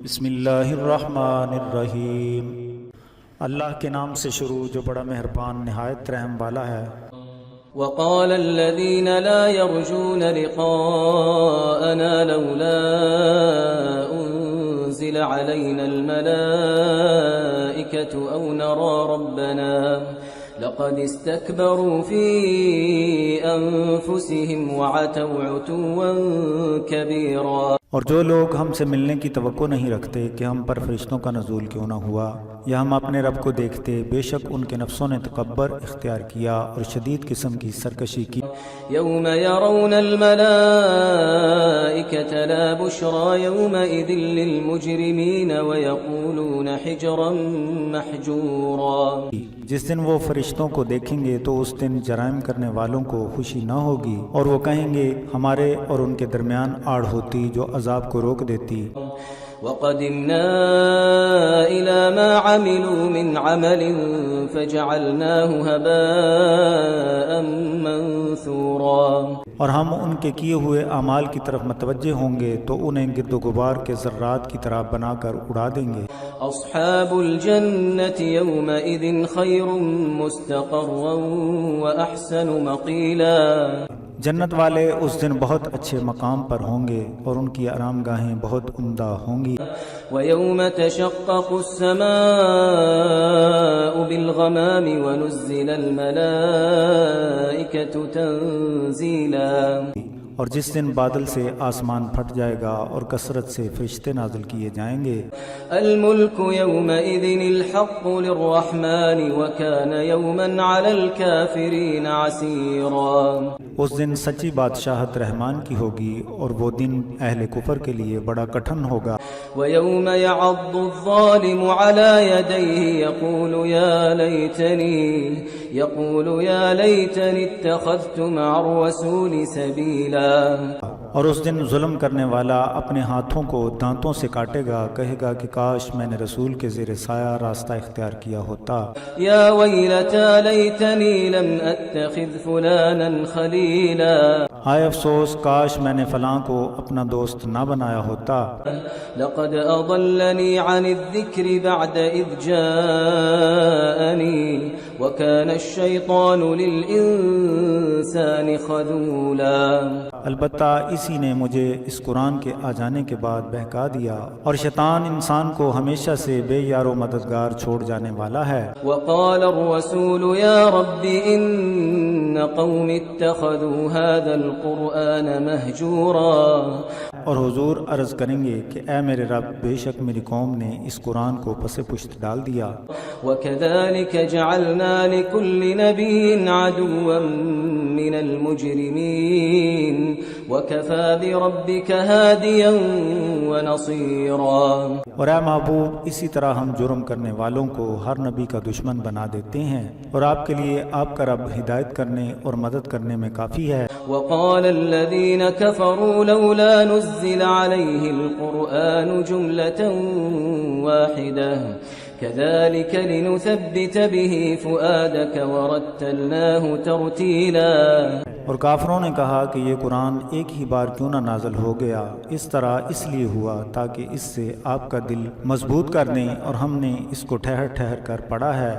بسم اللہ الرحمن الرحیم۔ اللہ کے نام سے شروع جو بڑا مہربان نہایت رحم والا ہے۔ وقال الذين لا يرجون لقاءنا لولا أنزل علينا الملائكة أو نرى ربنا لقد استكبروا في أنفسهم وعتوا عتوا كبيرا۔ اور جو لوگ ہم سے ملنے کی توقع نہیں رکھتے کہ ہم پر فرشتوں کا نزول کیوں نہ ہوا یا ہم اپنے رب کو دیکھتے، بے شک ان کے نفسوں نے تکبر اختیار کیا اور شدید قسم کی سرکشی کی۔ يوم يرون الملائكة لا بشرى يومئذ للمجرمين ويقولون حجرا محجورا۔ جس دن وہ فرشتوں کو دیکھیں گے تو اس دن جرائم کرنے والوں کو خوشی نہ ہوگی، اور وہ کہیں گے ہمارے اور ان کے درمیان آڑ ہوتی جو عذاب کو روک دیتی۔ وقدمنا إلى ما عملوا من عمل فجعلناه هباء منثورا۔ اور ہم ان کے کیے ہوئے اعمال کی طرف متوجہ ہوں گے تو انہیں گرد و غبار کے ذرات کی طرح بنا کر اڑا دیں گے۔ اصحاب الجنة يومئذ خير مستقرا وأحسن مقيلا۔ جنت والے اس دن بہت اچھے مقام پر ہوں گے اور ان کی آرام گاہیں بہت عمدہ ہوں گی۔ وَيَوْمَ تَشَقَّقُ السَّمَاءُ بِالْغَمَامِ وَنُزِّلَ الْمَلَائِكَةُ تَنزِيلًا۔ اور جس دن بادل سے آسمان پھٹ جائے گا اور کثرت سے فرشتے نازل کیے جائیں گے۔ الْمُلْكُ يَوْمَئِذٍ الْحَقُّ لِلرَّحْمَنِ وَكَانَ يَوْمًا عَلَى الْكَافِرِينَ عَسِيرًا۔ اس دن سچی بادشاہت رحمان کی ہوگی اور وہ دن اہل کفر کے لیے بڑا کٹھن ہوگا۔ وَيَوْمَ يَعَضُّ الظَّالِمُ عَلَى يَدَيْهِ يقول يا ليتني اتخذت مع الرسول سبيلا۔ اور اس دن ظلم کرنے والا اپنے ہاتھوں کو دانتوں سے کاٹے گا، کہے گا کہ کاش میں نے رسول کے زیر سایہ راستہ اختیار کیا ہوتا۔ یا ویلتا لیتنی لم اتخذ فلانا خلیلا۔ ہائے افسوس، کاش میں نے فلاں کو اپنا دوست نہ بنایا ہوتا۔ لقد اضلنی عن الذکر بعد اذ جاءنی وکان الشیطان للانسان خذولا۔ البتہ اسی نے مجھے اس قرآن کے آ جانے کے بعد بہکا دیا، اور شیطان انسان کو ہمیشہ سے بے یار و مددگار چھوڑ جانے والا ہے۔ وقال الرسول یا رب ان قوم اتخذوا هذا القرآن مہجورا۔ اور حضور عرض کریں گے کہ اے میرے رب، بے شک میری قوم نے اس قرآن کو پس پشت ڈال دیا۔ وَكَذَلِكَ جَعَلْنَا لِكُلِّ نَبِيٍّ عَدُوًّا مِّنَ الْمُجْرِمِينَ وَكَفَى بِرَبِّكَ هَادِيًا وَنَصِيرًا۔ اور اے محبوب، اسی طرح ہم جرم کرنے والوں کو ہر نبی کا دشمن بنا دیتے ہیں، اور آپ کے لیے آپ کا رب ہدایت کرنے اور مدد کرنے میں کافی ہے۔ وَقَالَ الَّذِينَ كَفَرُوا لَوْلَا نُزِّلَ عَلَيْهِ الْقُرْآنُ جُمْلَةً وَاحِدَةً كَذَلِكَ لِنُثَبِّتَ بِهِ فُؤَادَكَ وَرَتَّلْنَاهُ تَرْتِيلًا۔ اور کافروں نے کہا کہ یہ قرآن ایک ہی بار کیوں نہ نازل ہو گیا، اس طرح اس لیے ہوا تاکہ اس سے آپ کا دل مضبوط کر دیں، اور ہم نے اس کو ٹھہر ٹھہر کر پڑھا ہے۔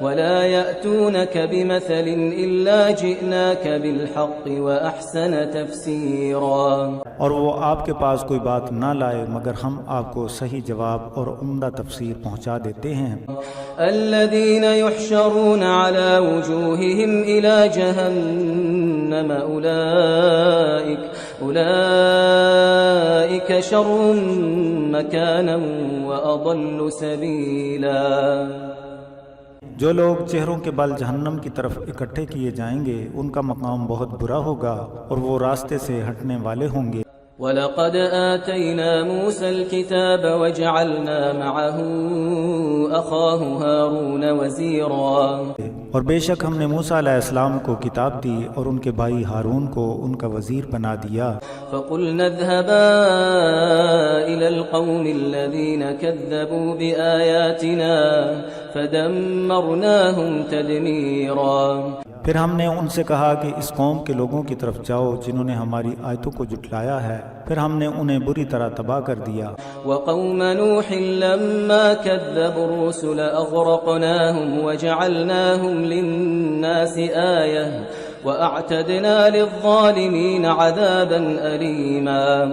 وَلَا يَأْتُونَكَ بِمَثَلٍ إِلَّا جِئْنَاكَ بِالْحَقِّ وَأَحْسَنَ تَفْسِيرًا۔ اور وہ آپ کے پاس کوئی بات نہ لائے مگر ہم آپ کو صحیح جواب اور عمدہ تفسیر پہنچا دیتے ہیں۔ الَّذِينَ يُحْشَرُونَ عَلَى وُجُوهِهِمْ إِلَى جَهَنَّمَ أُولَئِكَ شَرٌّ مَكَانًا وَأَضَلُّ سَبِيلًا۔ جو لوگ چہروں کے بل جہنم کی طرف اکٹھے کیے جائیں گے، ان کا مقام بہت برا ہوگا اور وہ راستے سے ہٹنے والے ہوں گے۔ وَلَقَدْ آتَيْنَا مُوسَى الْكِتَابَ وَجَعَلْنَا مَعَهُ أَخَاهُ هَارُونَ وَزِيرًا۔ اور بے شک ہم نے موسیٰ علیہ السلام کو کتاب دی اور ان کے بھائی ہارون کو ان کا وزیر بنا دیا۔ فَقُلْنَا اذْهَبَا إِلَى الْقَوْمِ الَّذِينَ كَذَّبُوا بِآيَاتِنَا فَدَمَّرْنَاهُمْ تَدْمِيرًا۔ پھر ہم نے ان سے کہا کہ اس قوم کے لوگوں کی طرف جاؤ جنہوں نے ہماری آیتوں کو جھٹلایا ہے، پھر ہم نے انہیں بری طرح تباہ کر دیا۔ وقوم نوح لما كذبوا الرسل أغرقناهم وجعلناهم للناس آية وأعتدنا للظالمين عذابا أليما۔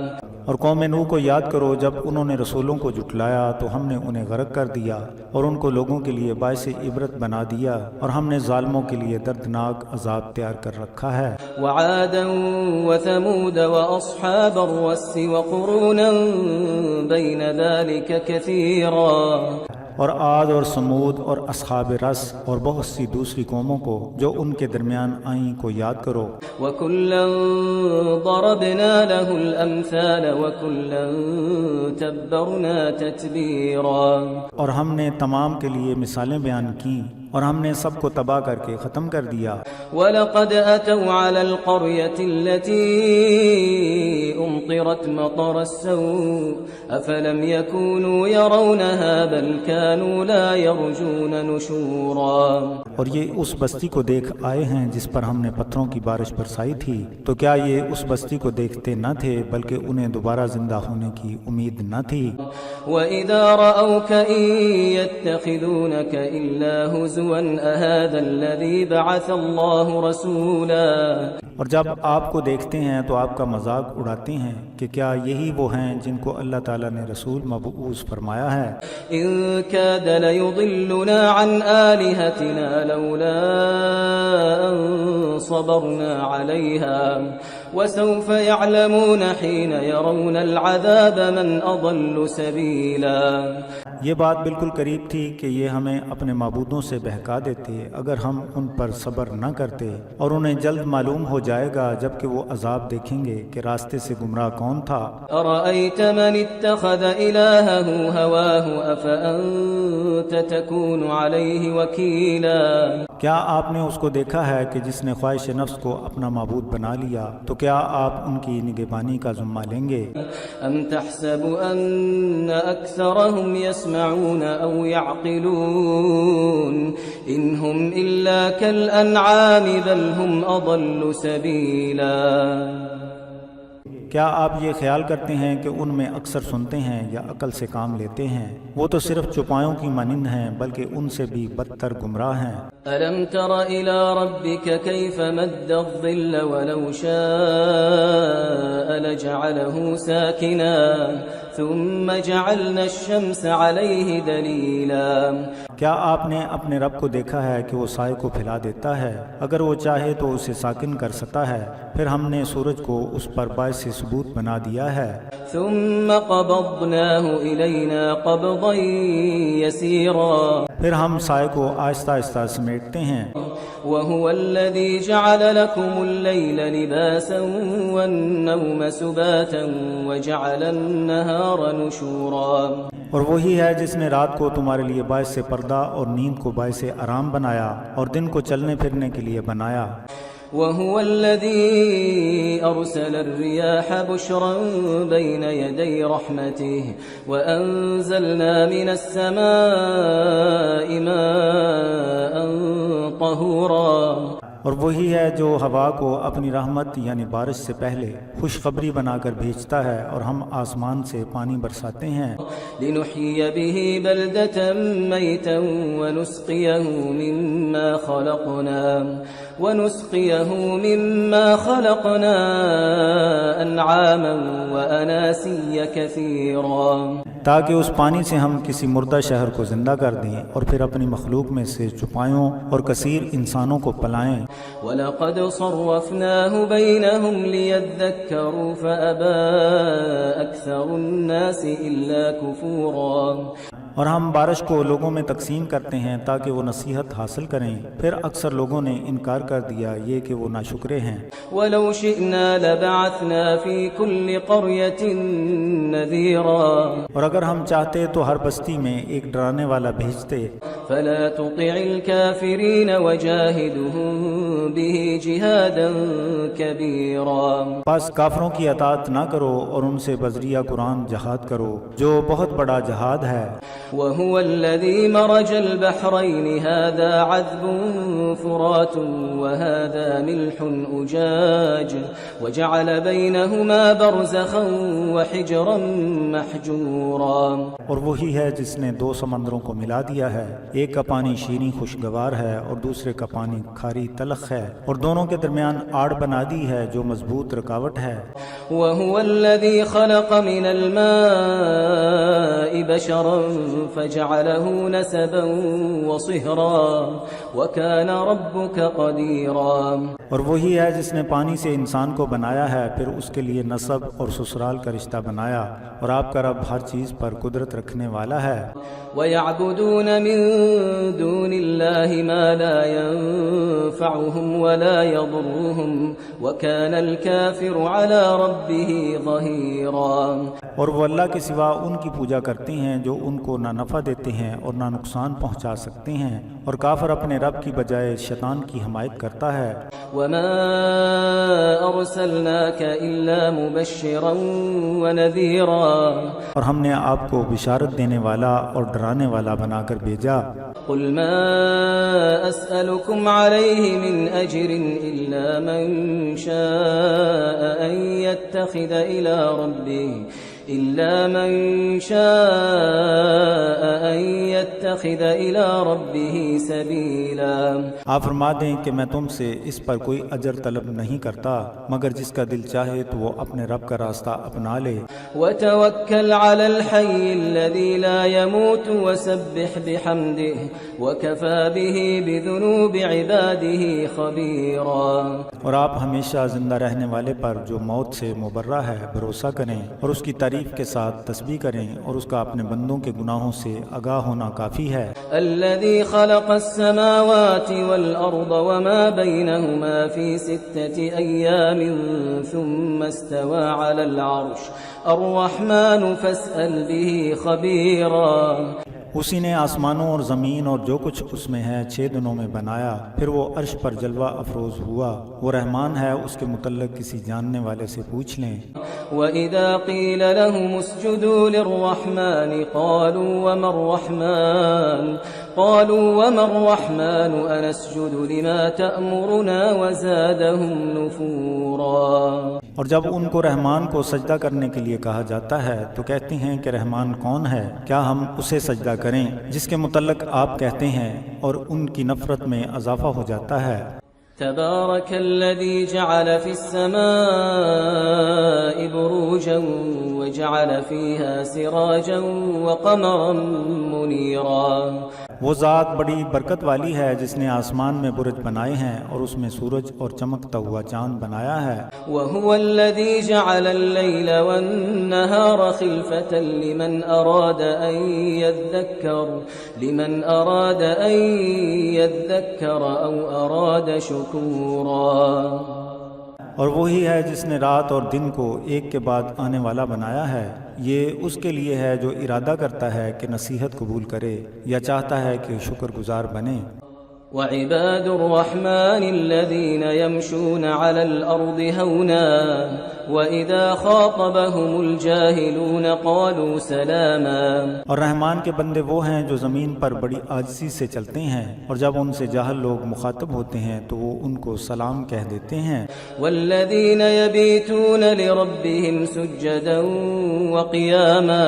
اور قوم نوح کو یاد کرو، جب انہوں نے رسولوں کو جھٹلایا تو ہم نے انہیں غرق کر دیا اور ان کو لوگوں کے لیے باعث عبرت بنا دیا، اور ہم نے ظالموں کے لیے دردناک عذاب تیار کر رکھا ہے۔ وعادا وثمود وأصحاب الرس وقرونا بين ذلك كثيرا۔ اور عاد اور سمود اور اصحاب رس اور بہت سی دوسری قوموں کو جو ان کے درمیان آئیں کو یاد کرو۔ وَكُلًّا ضَرَبْنَا لَهُ الْأَمْثَالَ وَكُلًّا تَبَّرْنَا تَتْبِيرًا۔ اور ہم نے تمام کے لیے مثالیں بیان کیں اور ہم نے سب کو تباہ کر کے ختم کر دیا۔ وَلَقَدْ أَتَوْا عَلَى الْقَرْيَةِ الَّتِي أُمْطِرَتْ مَطَرَ السَّوْءِ أَفَلَمْ يَكُونُوا يَرَوْنَهَا بَلْ كَانُوا لَا يَرْجُونَ نُشُورًا۔ اور یہ اس بستی کو دیکھ آئے ہیں جس پر ہم نے پتھروں کی بارش برسائی تھی، تو کیا یہ اس بستی کو دیکھتے نہ تھے بلکہ انہیں دوبارہ زندہ ہونے کی امید نہ تھی۔ وَإِذَا رَأَوْكَ إِن يَتَّخِذُونَكَ إِلَّا هُزُوًا أَهَذَا الَّذِي بَعَثَ اللَّهُ رَسُولًا۔ اور جب آپ کو دیکھتے ہیں تو آپ کا مذاق اڑاتے ہیں کہ کیا یہی وہ ہیں جن کو اللہ تعالیٰ نے رسول مبعوث فرمایا ہے۔ إِن كَادَ لَيُضِلُّنَا عَنْ آلِهَتِنَا لَوْلَا أَن صَبَرْنَا عَلَيْهَا وَسَوْفَ يَعْلَمُونَ حِينَ يَرَوْنَ الْعَذَابَ مَنْ أَضَلُّ سَبِيلًا۔ یہ بات بالکل قریب تھی کہ یہ ہمیں اپنے معبودوں سے بہکا دیتے اگر ہم ان پر صبر نہ کرتے، اور انہیں جلد معلوم ہو جائے گا جبکہ وہ عذاب دیکھیں گے کہ راستے سے گمراہ کون تھا۔ أَرَأَيْتَ مَنِ اتَّخَذَ إِلَٰهَهُ هَوَاهُ أَفَأَنتَ تَكُونُ عَلَيْهِ وَكِيلًا۔ کیا آپ نے اس کو دیکھا ہے کہ جس نے خواہش نفس کو اپنا معبود بنا لیا، تو کیا آپ ان کی نگہبانی کا ذمہ لیں گے؟ أَمْ تَحْسَبُ أَنَّ أَكْثَرَهُمْ يَسْمَعُونَ أَوْ يَعْقِلُونَ إِنْ هُمْ إِلَّا كَالْأَنْعَامِ بَلْ هُمْ أَضَلُّ سَبِيلًا۔ کیا آپ یہ خیال کرتے ہیں کہ ان میں اکثر سنتے ہیں یا عقل سے کام لیتے ہیں؟ وہ تو صرف چوپایوں کی مانند ہیں بلکہ ان سے بھی بدتر گمراہ ہیں۔ أَلَمْ تَرَ إِلَى رَبِّكَ كَيْفَ مَدَّ الظِّلَّ وَلَوْ شَاءَ لَجَعَلَهُ سَاكِنًا ثُمَّ جَعَلْنَا الشَّمْسَ عَلَيْهِ دَلِيلًا۔ کیا آپ نے اپنے رب کو دیکھا ہے کہ وہ سائے کو پھیلا دیتا ہے؟ اگر وہ چاہے تو اسے ساکن کر سکتا ہے، پھر ہم نے سورج کو اس پر باعث ثبوت بنا دیا ہے۔ ثُمَّ قَبَضْنَاهُ إِلَيْنَا قَبْضًا يَسِيرًا۔ پھر ہم سائے کو آہستہ آہستہ سمیٹتے ہیں۔ وَهُوَ الَّذِي جَعَلَ لَكُمُ اللَّيْلَ لِبَاسًا وَالنَّوْمَ سُبَاتًا وَجَعَلَ النَّهَارَ نُشُورًا۔ اور وہی ہے جس نے رات کو تمہارے لیے باعث پردہ اور نیند کو باعث آرام بنایا اور دن کو چلنے پھرنے کے لیے بنایا۔ وَهُوَ الَّذِي أَرْسَلَ الرِّيَاحَ بُشْرًا بَيْنَ يَدَيْ رَحْمَتِهِ وَأَنزَلْنَا مِنَ السَّمَاءِ مَاءً طَهُورًا۔ اور وہی ہے جو ہوا کو اپنی رحمت یعنی بارش سے پہلے خوشخبری بنا کر بھیجتا ہے، اور ہم آسمان سے پانی برساتے ہیں۔ لِنُحْيِيَ بِهِ بَلْدَةً مَيْتًا وَنُسْقِيَهُ مِمَّا خَلَقْنَا أَنْعَامًا وَأَنَاسِيَّ كَثِيرًا۔ تاکہ اس پانی سے ہم کسی مردہ شہر کو زندہ کر دیں اور پھر اپنی مخلوق میں سے چوپایوں اور کثیر انسانوں کو پلائیں۔ وَلَقَدْ صَرَّفْنَاهُ بَيْنَهُمْ لِيَذَّكَّرُوا فَأَبَىٰ أَكْثَرُ النَّاسِ إِلَّا كُفُورًا۔ اور ہم بارش کو لوگوں میں تقسیم کرتے ہیں تاکہ وہ نصیحت حاصل کریں، پھر اکثر لوگوں نے انکار کر دیا یہ کہ وہ ناشکرے ہیں۔ وَلَوْ شِئْنَا لَبَعَثْنَا فِي كُلِّ قَرْيَةٍ نَذِيرًا۔ اور اگر ہم چاہتے تو ہر بستی میں ایک ڈرانے والا بھیجتے۔ فَلَا تُطِعِ الْكَافِرِينَ وَجَاهِدْهُم به جهادا كبيرا پس کافروں کی اطاعت نہ کرو اور ان سے بذریعہ قرآن جہاد کرو جو بہت بڑا جہاد ہے۔ وهو الذي مرج البحرين هذا عذب فرات وهذا ملح أجاج وجعل بينهما برزخا وحجرا محجورا۔ اور وہی ہے جس نے دو سمندروں کو ملا دیا ہے، ایک کا پانی شیریں خوشگوار ہے اور دوسرے کا پانی کھاری تلخ ہے، اور دونوں کے درمیان آڑ بنا دی ہے جو مضبوط رکاوٹ ہے۔ وهو الذي خلق من الماء بشرا فجعله نسبا وصهرا وكان ربك قديرا۔ اور وہی ہے جس نے پانی سے انسان کو بنایا ہے، پھر اس کے لیے نسب اور سسرال کا رشتہ بنایا، اور آپ کا رب ہر چیز پر قدرت رکھنے والا ہے۔ ويعبدون من دون الله ما لا ينفعهم ولا يضرهم وكان الكافر على ربه ظهيرا۔ اور وہ اللہ کے سوا ان کی پوجا کرتے ہیں جو ان کو نہ نفع دیتے ہیں اور نہ نقصان پہنچا سکتے ہیں، اور کافر اپنے رب کی بجائے شیطان کی حمایت کرتا ہے۔ وما أرسلناك إلا مبشرا ونذيرا۔ اور ہم نے آپ کو بشارت دینے والا اور ڈرانے والا بنا کر بھیجا۔ قل ما أسألكم عليه من أجر إلا من شاء أن يتخذ إلى ربه سبيلا۔ آپ فرما دیں کہ میں تم سے اس پر کوئی اجر طلب نہیں کرتا، مگر جس کا دل چاہے تو وہ اپنے رب کا راستہ اپنا لے۔ وتوكل على الحي الذي لا يموت وسبح بحمده وكفى به بذنوب عباده خبيرا۔ اور آپ ہمیشہ زندہ رہنے والے پر جو موت سے مبرہ ہے بھروسہ کریں، اور اس کی تعریف کے ساتھ تسبیح کریں، اور اس کا اپنے بندوں کے گناہوں سے آگاہ ہونا کافی ہے۔ الذي خلق السماوات والأرض وما بينهما في 6 أيام ثم استوى على العرش الرحمن فاسأل به خبيرا۔ اسی نے آسمانوں اور زمین اور جو کچھ اس میں ہے 6 دنوں میں بنایا، پھر وہ عرش پر جلوہ افروز ہوا، وہ رحمان ہے، اس کے متعلق کسی جاننے والے سے پوچھ لیں۔ وَإِذَا قِيلَ لَهُمُ اسْجُدُوا لِلرَّحْمَنِ قَالُوا وَمَا الرَّحْمَنُ أَنَسْجُدُ لِمَا تَأْمُرُنَا وَزَادَهُمْ نُفُورًا۔ اور جب ان کو رحمان کو سجدہ کرنے کے لیے کہا جاتا ہے تو کہتے ہیں کہ رحمان کون ہے، کیا ہم اسے سجدہ کریں جس کے متعلق آپ کہتے ہیں، اور ان کی نفرت میں اضافہ ہو جاتا ہے۔ تبارك الذي جعل في السماء بروجا وجعل فيها سراجا وقمرا منيرا۔ وہ ذات بڑی برکت والی ہے جس نے آسمان میں برج بنائے ہیں اور اس میں سورج اور چمکتا ہوا چاند بنایا ہے۔ وهو الذي جعل الليل والنهار خلفة لمن أراد أن يذكر أو أراد شكورا۔ اور وہی ہے جس نے رات اور دن کو ایک کے بعد آنے والا بنایا ہے، یہ اس کے لیے ہے جو ارادہ کرتا ہے کہ نصیحت قبول کرے یا چاہتا ہے کہ شکر گزار بنے۔ وعباد الرحمن الذين يمشون على الأرض هونا وإذا خاطبهم الجاهلون قالوا سلاما۔ اور رحمان کے بندے وہ ہیں جو زمین پر بڑی عاجزی سے چلتے ہیں، اور جب ان سے جاہل لوگ مخاطب ہوتے ہیں تو وہ ان کو سلام کہہ دیتے ہیں۔ والذين يبيتون لربهم سجدا وقياما۔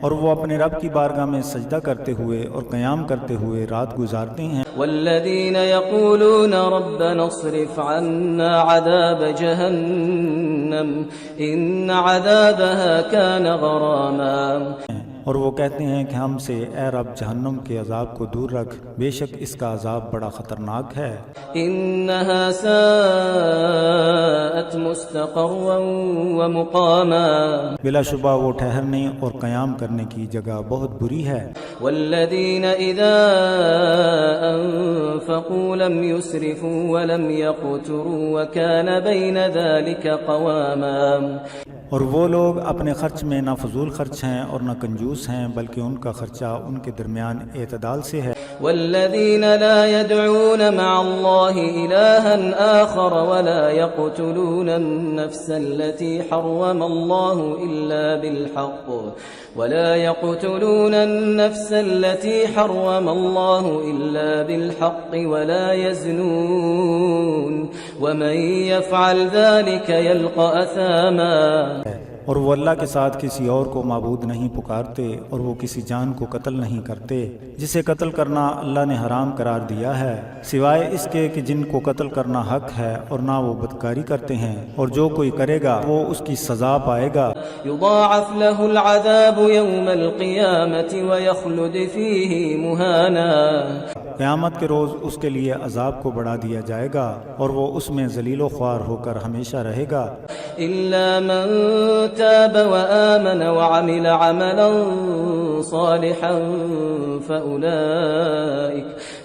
اور وہ اپنے رب کی بارگاہ میں سجدہ کرتے ہوئے اور قیام کرتے ہوئے رات گزارتے ہیں۔ والذین یقولون ربنا اصرف عنا عذاب جہنم ان عذابها كان غراما۔ اور وہ کہتے ہیں کہ ہم سے اے رب جہنم کے عذاب کو دور رکھ، بے شک اس کا عذاب بڑا خطرناک ہے۔ انها ساءت مستقرا ومقاما۔ بلا شبہ وہ ٹھہرنے اور قیام کرنے کی جگہ بہت بری ہے۔ والذین اذا انفقوا لم يسرفوا ولم يقتروا وكان بين ذلك قواما۔ اور وہ لوگ اپنے خرچ میں نہ فضول خرچ ہیں اور نہ کنجوس ہیں، بلکہ ان کا خرچہ ان کے درمیان اعتدال سے ہے۔ والذين لا يدعون مع الله إلها آخر ولا يقتلون النفس التي حرم الله إلا بالحق ولا يزنون ومن يفعل ذلك يلقى أثاما. اور وہ اللہ کے ساتھ کسی اور کو معبود نہیں پکارتے، اور وہ کسی جان کو قتل نہیں کرتے جسے قتل کرنا اللہ نے حرام قرار دیا ہے، سوائے اس کے کہ جن کو قتل کرنا حق ہے، اور نہ وہ بدکاری کرتے ہیں، اور جو کوئی کرے گا وہ اس کی سزا پائے گا. يضاعف له العذاب يوم القيامة ويخلد فيه مهانا. قیامت کے روز اس کے لیے عذاب کو بڑھا دیا جائے گا اور وہ اس میں ذلیل و خوار ہو کر ہمیشہ رہے گا. إلا من تاب وآمن وعمل عملا صالحا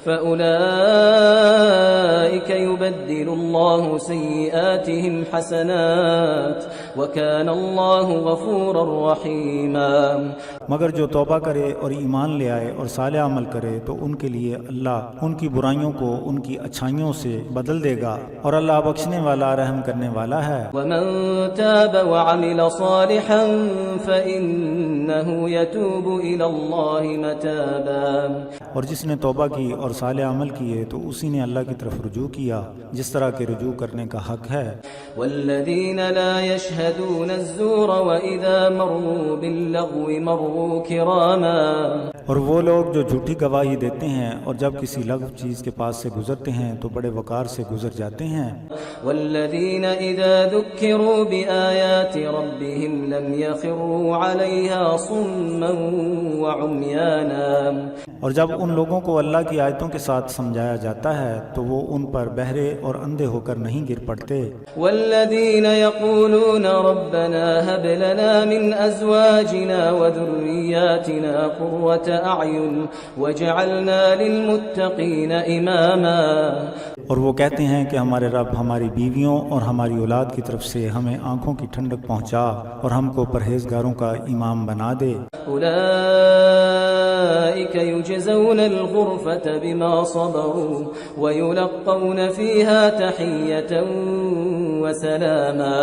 فأولئك يبدل الله سيئاتهم حسنات وكان الله غفورا رحيما. مگر جو توبہ کرے اور ایمان لے آئے اور صالح عمل کرے تو ان کے لیے اللہ ان کی برائیوں کو ان کی اچھائیوں سے بدل دے گا، اور اللہ بخشنے والا رحم کرنے والا ہے. ومن تاب وعمل صالحا فإنه يتوب إلى الله متابا. اور جس نے توبہ کی اور صالح عمل کیے تو اسی نے اللہ کی طرف رجوع کیا جس طرح کے رجوع کرنے کا حق ہے. والذین لا يشهدون الزور وإذا مروا باللغو مروا كراما. اور وہ لوگ جو جھوٹی گواہی دیتے ہیں اور جب کسی لغو چیز کے پاس سے گزرتے ہیں تو بڑے وقار سے گزر جاتے ہیں. والذین اذا ذکروا بآیات ربهم لم يخروا عليها صما وعميانا. اور جب ان لوگوں کو اللہ کی آیتوں کے ساتھ سمجھایا جاتا ہے تو وہ ان پر بہرے اور اندھے ہو کر نہیں گر پڑتے. والذین یقولون ربنا هب لنا من ازواجنا وذریاتنا قرة اعین واجعلنا للمتقین اماما. اور وہ کہتے ہیں کہ ہمارے رب ہماری بیویوں اور ہماری اولاد کی طرف سے ہمیں آنکھوں کی ٹھنڈک پہنچا اور ہم کو پرہیزگاروں کا امام بنا دے. اولئک یجزون الغرفة بما صبروا ويلقون فيها تحیة وسلاما.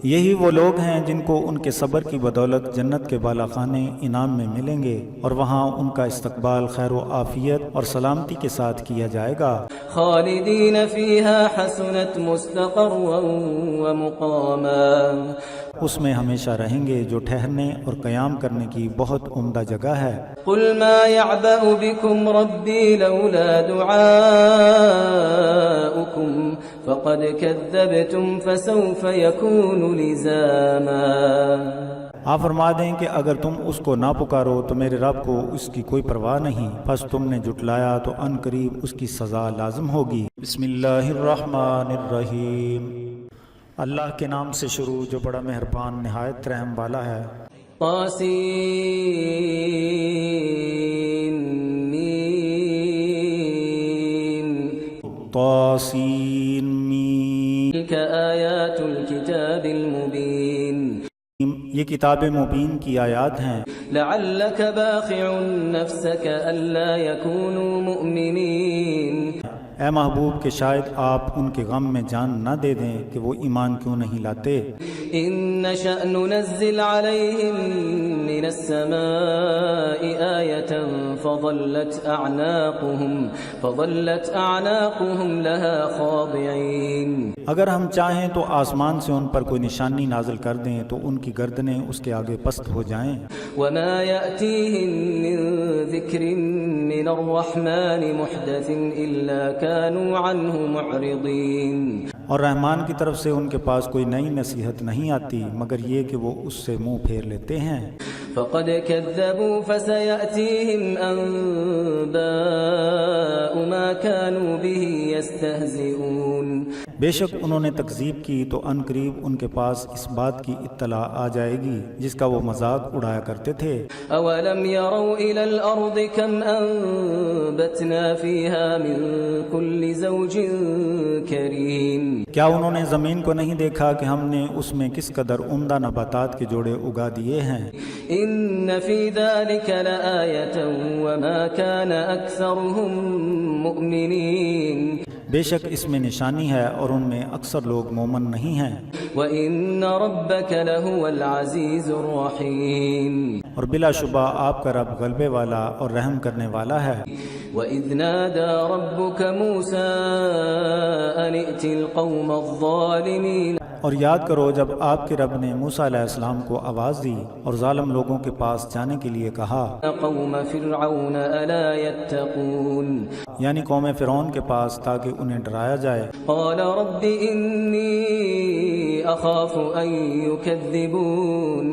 یہی وہ لوگ ہیں جن کو ان کے صبر کی بدولت جنت کے بالا خانے انعام میں ملیں گے، اور وہاں ان کا استقبال خیر و عافیت اور سلامتی کے ساتھ کیا جائے گا. خالدین فیہا حسنت مستقرا ومقاما. اس میں ہمیشہ رہیں گے جو ٹھہرنے اور قیام کرنے کی بہت عمدہ جگہ ہے. قل ما يعبأ بكم ربي لولا دعاؤكم فقد كذبتم فسوف يكون لزاما. آپ فرما دیں کہ اگر تم اس کو نہ پکارو تو میرے رب کو اس کی کوئی پرواہ نہیں، پس تم نے جھٹلایا تو ان قریب اس کی سزا لازم ہوگی. بسم اللہ الرحمن الرحیم. اللہ کے نام سے شروع جو بڑا مہربان نہایت رحم والا ہے. طاسین میم. تلك آیات الكتاب المبین. یہ کتاب مبین کی آیات ہیں. لعلك باخع نفسك ألا يكونوا مؤمنین. اے محبوب کہ شاید آپ ان کے غم میں جان نہ دے دیں کہ وہ ایمان کیوں نہیں لاتے. ان نشأ ننزل عليهم من السماء آية فظلت أعناقهم لها خاضعين. اگر ہم چاہیں تو آسمان سے ان پر کوئی نشانی نازل کر دیں تو ان کی گردنیں اس کے آگے پست ہو جائیں. وما يأتيهم من ذكر من الرحمن محدث إلا كانوا عنه معرضين. اور رحمان کی طرف سے ان کے پاس کوئی نئی نصیحت نہیں آتی مگر یہ کہ وہ اس سے منہ پھیر لیتے ہیں. فقد كذبوا فسيأتيهم أنباء ما كانوا به يستهزئون. بے شک انہوں نے تکذیب کی تو ان قریب ان کے پاس اس بات کی اطلاع آ جائے گی جس کا وہ مذاق اڑایا کرتے تھے۔ أولم يروا إلى الأرض كم أنبتنا فيها من كل زوج كريم کیا انہوں نے زمین کو نہیں دیکھا کہ ہم نے اس میں کس قدر عمدہ نباتات کے جوڑے اگا دیے ہیں؟ إن في ذلك لآية وما كان أكثرهم مؤمنين بے شک اس میں نشانی ہے اور ان میں اکثر لوگ مومن نہیں ہیں، وَإِنَّ رَبَّكَ لَهُوَ الْعَزِيزُ الرَّحِيمُ اور بلا شبہ آپ کا رب غلبے والا اور رحم کرنے والا ہے۔ وَإِذْ نَادَى رَبُّكَ مُوسَىٰ أَنِ ائْتِ الْقَوْمَ الظَّالِمِينَ، اور یاد کرو جب آپ کے رب نے موسیٰ علیہ السلام کو آواز دی اور ظالم لوگوں کے پاس جانے کے لیے کہا، قَوْمَ فِرْعَوْنَ أَلَا يَتَّقُونَ، یعنی قوم فرعون کے پاس تاکہ انہیں ڈرایا جائے۔ قَالَ رَبِّ إِنِّي أَخَافُ أَن يُكَذِّبُونَ،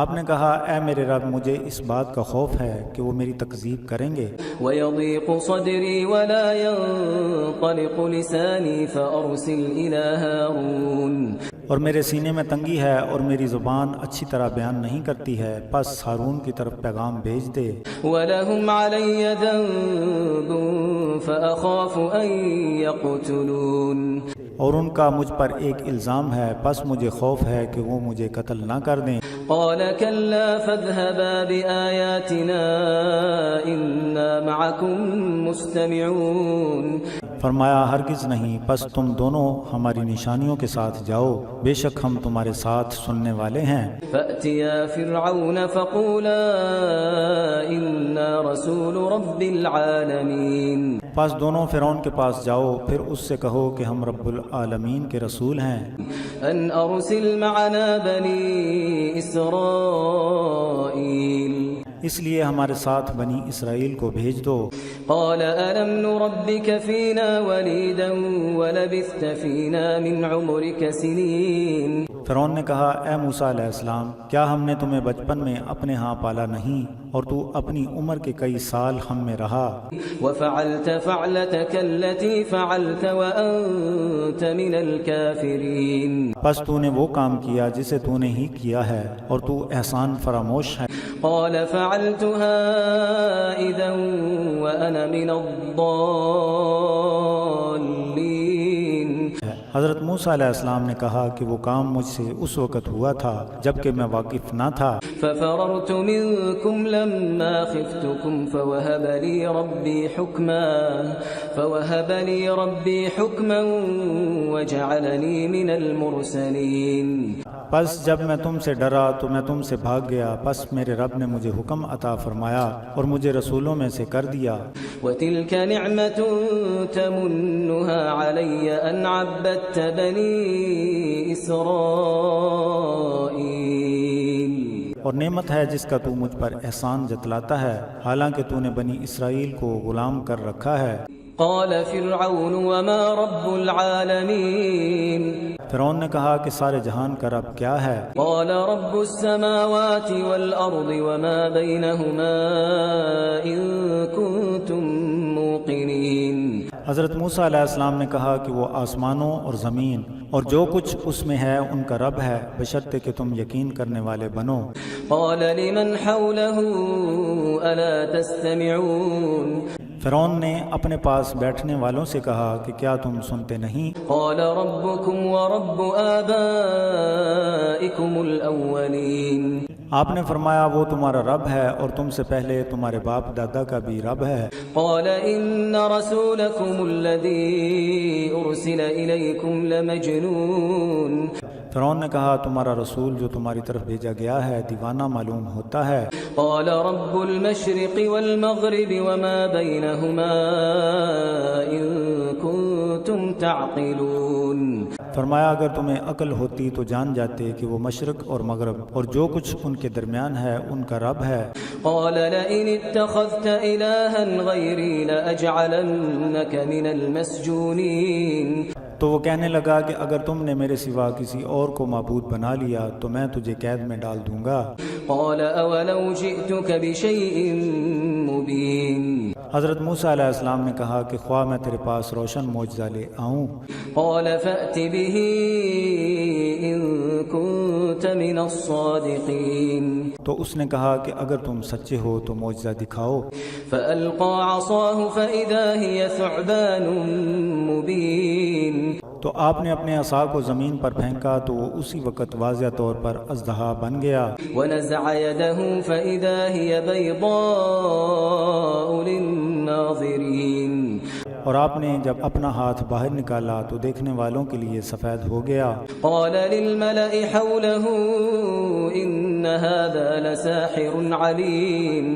آپ نے کہا اے میرے رب مجھے اس بات کا خوف ہے کہ وہ میری تکذیب کریں گے۔ وَيَضِيقُ صَدْرِي وَلَا يَنطَلِقُ لِسَانِي فَأَرْسِلْ إِلَىٰ هَارُونَ، اور میرے سینے میں تنگی ہے اور میری زبان اچھی طرح بیان نہیں کرتی ہے، پس ہارون کی طرف پیغام بھیج دے۔ وَلَهُمْ عَلَيَّ ذَنبٌ فَأَخَافُ أَن يَقْتُلُونِ، اور ان کا مجھ پر ایک الزام ہے، پس مجھے خوف ہے کہ وہ مجھے قتل نہ کر دیں۔ قَالَ كَلَّا فَاذْهَبَا بِآيَاتِنَا إِنَّا مَعَكُمْ مُسْتَمِعُونَ، فرمایا ہرگز نہیں، پس تم دونوں ہماری نشانیوں کے ساتھ جاؤ، بے شک ہم تمہارے ساتھ سننے والے ہیں۔ فَأْتِيَا فِرْعَوْنَ فَقُولَا إِنَّا رَسُولُ رَبِّ الْعَالَمِينَ، پس دونوں فرعون کے پاس جاؤ، پھر اس سے کہو کہ ہم رب العالمین کے رسول ہیں۔ أَنْ أَرْسِلْ مَعَنَا بَنِي إِسْرَائِيلَ، اس لیے ہمارے ساتھ بنی اسرائیل کو بھیج دو۔ قَالَ أَلَمْ نُرَبِّكَ فِينَا وَلِيدًا وَلَبِثْتَ فِينَا مِنْ عُمُرِكَ سِنِينَ، فرعون نے کہا اے موسیٰ علیہ السلام کیا ہم نے تمہیں بچپن میں اپنے ہاں پالا نہیں اور تو اپنی عمر کے کئی سال ہم میں رہا؟ وَفَعَلْتَ فَعْلَتَكَ الَّتِي فَعَلْتَ وَأَنْتَ مِنَ الْكَافِرِينَ، بس تو نے وہ کام کیا جسے تو نے ہی کیا ہے اور تو احسان فراموش ہے۔ قَالَ فَعَلْتُهَا إِذًا وَأَنَا مِنَ الضَّالِّينَ، حضرت موسیٰ علیہ السلام نے کہا کہ وہ کام مجھ سے اس وقت ہوا تھا جبکہ میں واقف نہ تھا۔ فَفَرَرْتُ مِنْكُمْ لَمَّا خِفْتُكُمْ فَوَهَبَ لِي رَبِّي حُكْمًا وَجَعَلَنِي مِنَ الْمُرْسَلِينَ، پس جب میں تم سے ڈرا تو میں تم سے بھاگ گیا، پس میرے رب نے مجھے حکم عطا فرمایا اور مجھے رسولوں میں سے کر دیا۔ وَتِلْكَ نِعْمَةٌ تَمُنُّهَا عَلَيَّ أَنْ عَبَّدتَّ بَنِي إِسْرَائِيلَ، اور نعمت ہے جس کا تو مجھ پر احسان جتلاتا ہے حالانکہ تو نے بنی اسرائیل کو غلام کر رکھا ہے۔ قَالَ فِرْعَوْنُ وَمَا رَبُّ الْعَالَمِينَ، فرعون نے کہا کہ سارے جہان کا رب کیا ہے؟ قَالَ رَبُّ السَّمَاوَاتِ وَالْأَرْضِ وَمَا بَيْنَهُمَا إِن كُنتُم مُّوقِنِينَ، حضرت موسیٰ علیہ السلام نے کہا کہ وہ آسمانوں اور زمین اور جو کچھ اس میں ہے ان کا رب ہے بشرطے کہ تم یقین کرنے والے بنو۔ قَالَ لِمَنْ حَوْلَهُ أَلَا تَسْتَمِعُونَ، فرعون نے اپنے پاس بیٹھنے والوں سے کہا کہ کیا تم سنتے نہیں؟ قَالَ رَبُّكُمْ وَرَبُّ آبَائِكُمُ الْأَوَّلِينَ، آپ نے فرمایا وہ تمہارا رب ہے اور تم سے پہلے تمہارے باپ دادا کا بھی رب ہے۔ قَالَ إِنَّ رَسُولَكُمُ الَّذِي أُرْسِلَ إِلَيْكُمْ لَمَجْنُونٌ، فرعون نے کہا تمہارا رسول جو تمہاری طرف بھیجا گیا ہے دیوانہ معلوم ہوتا ہے۔ قَالَ رَبُّ الْمَشْرِقِ وَالْمَغْرِبِ وَمَا بَيْنَهُمَا إِن كُنتُمْ تَعْقِلُونَ، فرمایا اگر تمہیں عقل ہوتی تو جان جاتے کہ وہ مشرق اور مغرب اور جو کچھ ان کے درمیان ہے ان کا رب ہے۔ قَالَ لَئِنِ اتَّخَذْتَ إِلَٰهًا غَيْرِي لَأَجْعَلَنَّكَ مِنَ الْمَسْجُونِينَ، تو وہ کہنے لگا کہ اگر تم نے میرے سوا کسی اور کو معبود بنا لیا تو میں تجھے قید میں ڈال دوں گا۔ قَالَ أَوَلَوْ جِئْتُكَ بِشَيْءٍ مُّبِينٍ، حضرت موسیٰ علیہ السلام نے کہا کہ خواہ میں تیرے پاس روشن معجزہ لے آؤں، قال فأت به إن كنت من الصادقين تو اس نے کہا کہ اگر تم سچے ہو تو معجزہ دکھاؤ۔ فألقى عصاه فإذا هي ثعبان مبين تو آپ نے اپنے عصا کو زمین پر پھینکا تو وہ اسی وقت واضح طور پر اژدہا بن گیا، ونزع يده فإذا هي بيضاء للناظرين اور آپ نے جب اپنا ہاتھ باہر نکالا تو دیکھنے والوں کے لیے سفید ہو گیا۔ قال للملأ حوله إن هذا لساحر عليم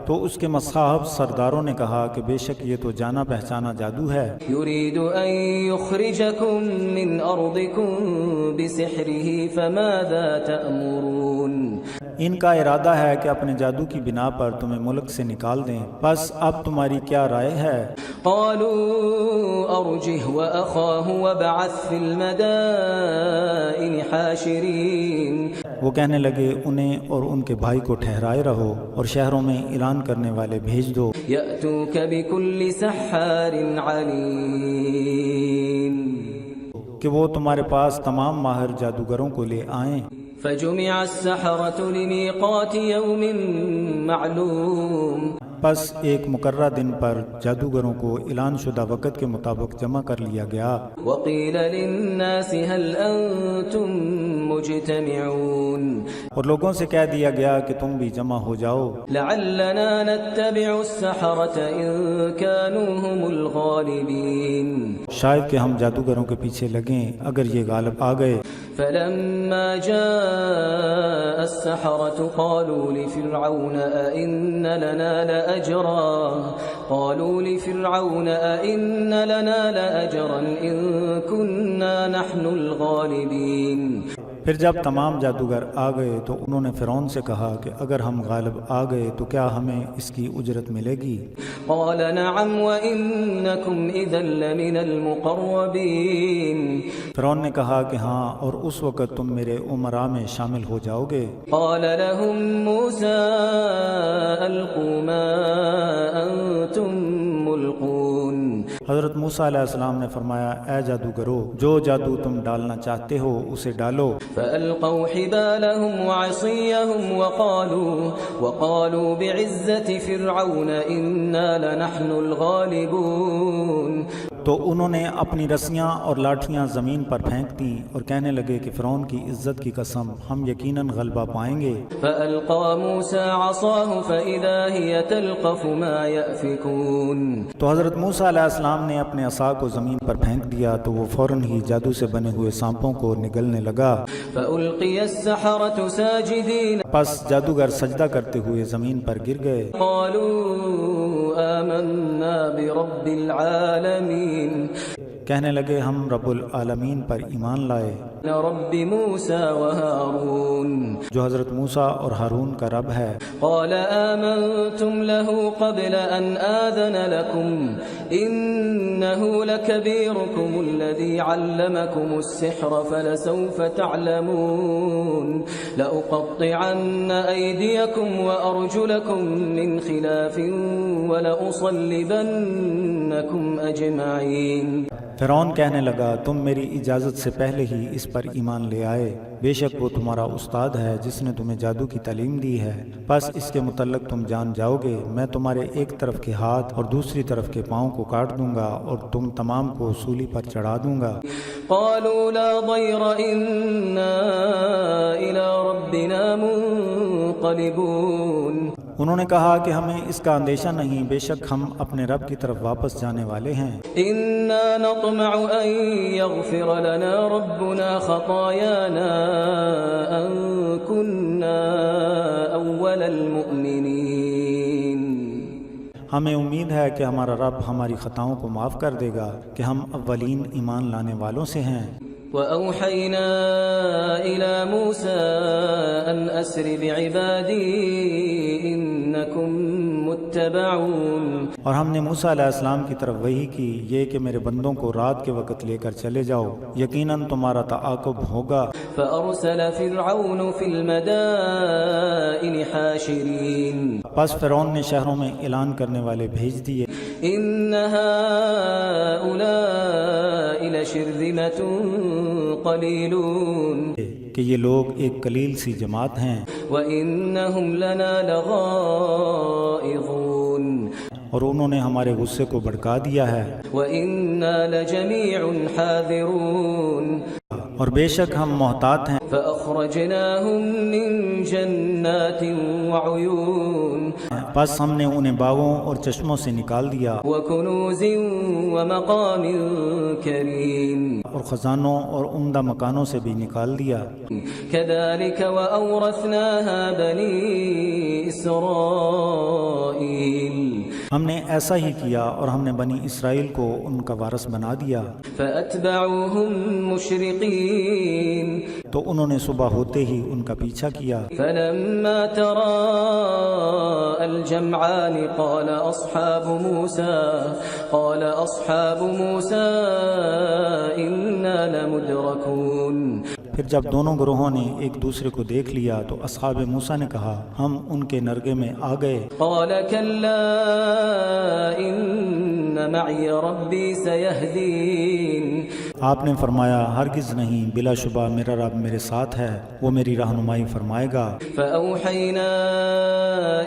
تو اس کے مصاحب سرداروں نے کہا کہ بے شک یہ تو جانا پہچانا جادو ہے، يريد أن يخرجكم من أرضكم بسحره فماذا تأمرون ان کا ارادہ ہے کہ اپنے جادو کی بنا پر تمہیں ملک سے نکال دیں، بس اب تمہاری کیا رائے ہے؟ قالوا أرجه وأخاه وابعث في المدائن حاشرين وہ کہنے لگے انہیں اور ان کے بھائی کو ٹھہرائے رہو اور شہروں میں اعلان کرنے والے بھیج دو يأتوك بكل سحار عليم کہ وہ تمہارے پاس تمام ماہر جادوگروں کو لے آئیں۔ فجمع السحرة لميقات يوم معلوم پس ایک مقررہ دن پر جادوگروں کو اعلان شدہ وقت کے مطابق جمع کر لیا گیا۔ وقيل للناس هل أنتم مجتمعون اور لوگوں سے کہہ دیا گیا کہ تم بھی جمع ہو جاؤ، لعلنا نتبع السحرة إن كانوا هم الغالبين شاید کہ ہم جادوگروں کے پیچھے لگیں اگر یہ غالب آ گئے۔ فلما جاء السحرة قالوا لفرعون أئن لنا لأجرا إن كنا نحن الغالبين پھر جب تمام جادوگر آ گئے تو انہوں نے فرعون سے کہا کہ اگر ہم غالب آ گئے تو کیا ہمیں اس کی اجرت ملے گی؟ قال نعم وإنكم إذا لمن المقربين فرعون نے کہا کہ ہاں، اور اس وقت تم میرے امراء میں شامل ہو جاؤ گے۔ قال لهم موسى ألقوا ما أنتم ملقون حضرت موسیٰ علیہ السلام نے فرمایا اے جادوگرو، جو جادو تم ڈالنا چاہتے ہو اسے ڈالو۔ فألقوا حبالهم وعصيهم وقالوا بعزة فرعون إنا لنحن الغالبون تو انہوں نے اپنی رسیاں اور لاٹھیاں زمین پر پھینک دیں اور کہنے لگے کہ فرعون کی عزت کی قسم ہم یقیناً غلبہ پائیں گے۔ فألقى موسى عصاه فإذا هي تلقف ما يأفكون تو حضرت موسیٰ علیہ السلام نے اپنے عصا کو زمین پر پھینک دیا تو وہ فوراً ہی جادو سے بنے ہوئے سانپوں کو نگلنے لگا۔ فألقي السحرة ساجدين پس جادوگر سجدہ کرتے ہوئے زمین پر گر گئے۔ قالوا آمنا برب العالمين کہنے لگے ہم رب العالمین پر ایمان لائے، رب موسى وهارون جو حضرت موسیٰ اور ہارون کا رب ہے۔ قال آمنتم له قبل أن آذن لكم إنه لكبيركم الذي علمكم السحر فلسوف تعلمون لأقطعن أيديكم وأرجلكم من خلاف ولأصلبنكم أجمعين فرعون کہنے لگا تم میری اجازت سے پہلے ہی اس پر ایمان لے آئے، بے شک وہ تمہارا استاد ہے جس نے تمہیں جادو کی تعلیم دی ہے، پس اس کے متعلق تم جان جاؤ گے میں تمہارے ایک طرف کے ہاتھ اور دوسری طرف کے پاؤں کو کاٹ دوں گا اور تم تمام کو سولی پر چڑھا دوں گا۔ قالوا لا ضير إنا إلى ربنا منقلبون انہوں نے کہا کہ ہمیں اس کا اندیشہ نہیں، بے شک ہم اپنے رب کی طرف واپس جانے والے ہیں۔ إنا نطمع أن يغفر لنا ربنا خطايانا أن كنا أول المؤمنين ہمیں امید ہے کہ ہمارا رب ہماری خطاؤں کو معاف کر دے گا کہ ہم اولین ایمان لانے والوں سے ہیں۔ وأوحينا إلى موسى أن أسر بعبادي إنكم متبعون اور ہم نے موسیٰ علیہ السلام کی طرف وحی کی یہ کہ میرے بندوں کو رات کے وقت لے کر چلے جاؤ، یقیناً تمہارا تعاقب ہوگا۔ فأرسل فرعون في المدائن حاشرين پس فرعون نے شہروں میں اعلان کرنے والے بھیج دیے، إن هؤلاء لشرذمة قليلون کہ یہ لوگ ایک قلیل سی جماعت ہیں وإنهم لنا لغائظون اور انہوں نے ہمارے غصے کو بھڑکا دیا ہے، وإنا لجميع حاذرون اور بے شک ہم محتاط ہیں۔ فأخرجناهم من جنات وعيون پس ہم نے انہیں باغوں اور چشموں سے نکال دیا وكنوز ومقام كريم اور خزانوں اور عمدہ مکانوں سے بھی نکال دیا۔ كذلك وأورثناها بني إسرائيل ہم نے ایسا ہی کیا اور ہم نے بنی اسرائیل کو ان کا وارث بنا دیا۔ فأتبعوهم مشرقين تو انہوں نے صبح ہوتے ہی ان کا پیچھا کیا، فلما تراءى الجمعان قال أصحاب موسى إنا لمدركون پھر جب دونوں گروہوں نے ایک دوسرے کو دیکھ لیا تو اصحاب موسیٰ نے کہا ہم ان کے نرگے میں آ گئے۔ قال كلا إن معي ربي سيهدين آپ نے فرمایا ہرگز نہیں، بلا شبہ میرا رب میرے ساتھ ہے، وہ میری رہنمائی فرمائے گا۔ فأوحينا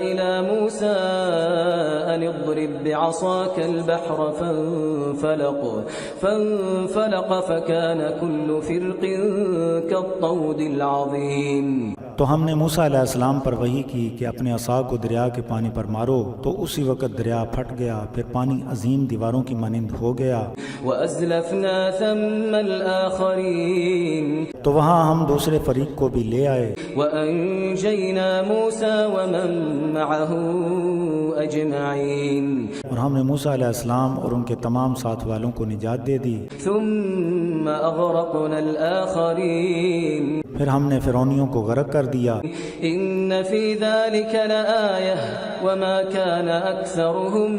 إلى موسى أن اضرب بعصاك البحر فانفلق فكان كل فرق كالطود العظيم تو ہم نے موسیٰ علیہ السلام پر وحی کی کہ اپنے عصا کو دریا کے پانی پر مارو، تو اسی وقت دریا پھٹ گیا، پھر پانی عظیم دیواروں کی مانند ہو گیا۔ وأزلفنا ثم الآخرين تو وہاں ہم دوسرے فریق کو بھی لے آئے، وأنجينا موسى ومن معه أجمعين اور ہم نے موسیٰ علیہ السلام اور ان کے تمام ساتھ والوں کو نجات دے دی۔ ثم أغرقنا الآخرين پھر ہم نے فرعونیوں کو غرق کر دیا۔ إن في ذلك لآية وما كان أكثرهم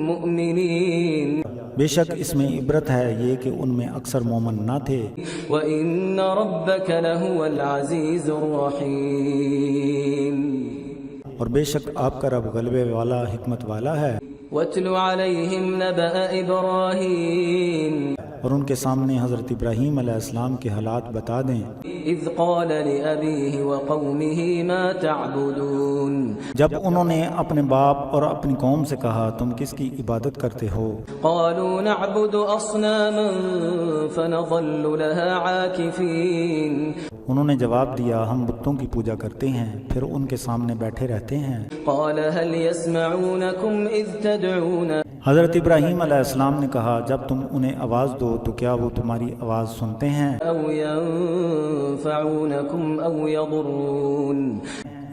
مؤمنين بے شک اس میں عبرت ہے یہ کہ ان میں اکثر مومن نہ تھے، وإن ربك لهو العزيز الرحيم اور بے شک آپ کا رب غلبے والا حکمت والا ہے۔ واتل عليهم نبأ إبراهيم اور ان کے سامنے حضرت ابراہیم علیہ السلام کے حالات بتا دیں، إذ قال لأبيه وقومه ما تعبدون جب انہوں نے اپنے باپ اور اپنی قوم سے کہا تم کس کی عبادت کرتے ہو؟ قالوا نعبد أصناما فنظل لها عاكفين انہوں نے جواب دیا ہم بتوں کی پوجا کرتے ہیں، پھر ان کے سامنے بیٹھے رہتے ہیں۔ قال هل يسمعونكم إذ تدعون حضرت ابراہیم علیہ السلام نے کہا جب تم انہیں آواز دو تو کیا وہ تمہاری آواز سنتے ہیں أو ينفعونكم أو يضرون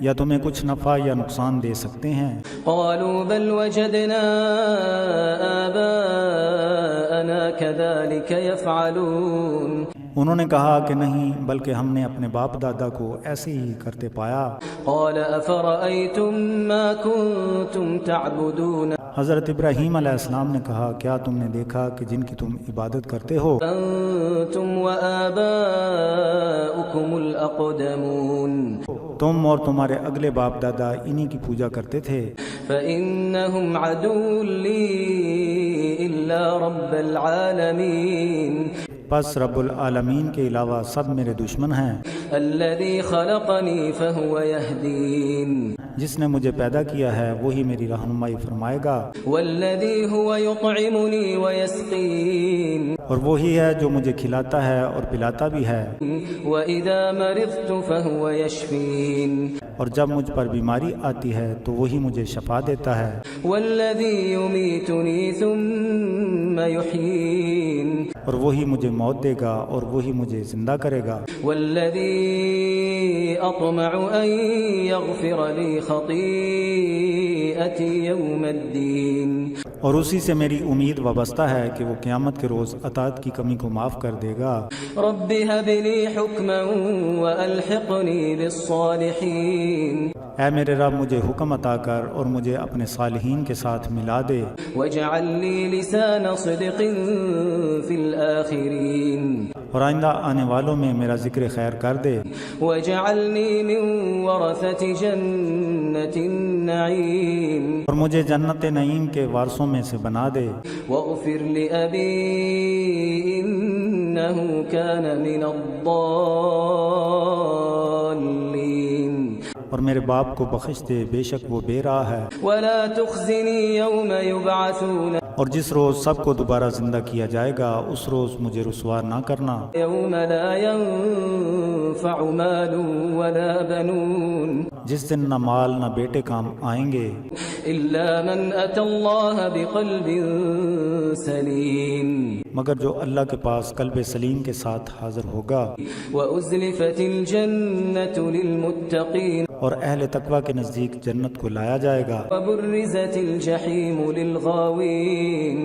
یا تمہیں کچھ نفع یا نقصان دے سکتے ہیں؟ قالوا بل وجدنا آباءنا كذلك يفعلون انہوں نے کہا کہ نہیں، بلکہ ہم نے اپنے باپ دادا کو ایسے ہی کرتے پایا۔ قال أفرأيتم ما كنتم تعبدون حضرت ابراہیم علیہ السلام نے کہا کیا تم نے دیکھا کہ جن کی تم عبادت کرتے ہو أنتم وآباؤكم الأقدمون تم اور تمہارے اگلے باپ دادا انہی کی پوجا کرتے تھے، فإنهم عدو لي إلا رب العالمين پس رب العالمین کے علاوہ سب میرے دشمن ہیں۔ الذي خلقني فهو يهدين جس نے مجھے پیدا کیا ہے وہی میری رہنمائی فرمائے گا، والذي هو يطعمني ويسقين اور وہی ہے جو مجھے کھلاتا ہے اور پلاتا بھی ہے، وإذا مرضت فهو يشفين اور جب مجھ پر بیماری آتی ہے تو وہی مجھے شفا دیتا ہے، والذي يميتني ثم يحيين اور وہی مجھے موت دے گا اور وہی مجھے زندہ کرے گا، والذي أطمع أن يغفر لي خطيئتي يوم الدين اور اسی سے میری امید وابستہ ہے کہ وہ قیامت کے روز اطاعت کی کمی کو معاف کر دے گا۔ رب هب لي حكما وألحقني بالصالحين اے میرے رب مجھے حکم عطا کر اور مجھے اپنے صالحین کے ساتھ ملا دے، واجعل لي لسان صدق في الآخرين اور آئندہ آنے والوں میں میرا ذکر خیر کر دے، واجعلني من ورثة جنة النعيم اور مجھے جنت نعیم کے وارثوں میں سے بنا دے، واغفر لأبي إنه كان من الضالين اور میرے باپ کو بخش دے، بے شک وہ بے راہ ہے، ولا تخزني يوم يبعثون اور جس روز سب کو دوبارہ زندہ کیا جائے گا اس روز مجھے رسوا نہ کرنا، يوم لا ينفع مال ولا بنون جس دن نہ مال نہ بیٹے کام آئیں گے، إلا من أتى الله بقلب سليم مگر جو اللہ کے پاس قلب سلیم کے ساتھ حاضر ہوگا، وأزلفت الجنة للمتقين اور اہل تقوی کے نزدیک جنت کو لایا جائے گا، وبرزت الجحيم للغاوين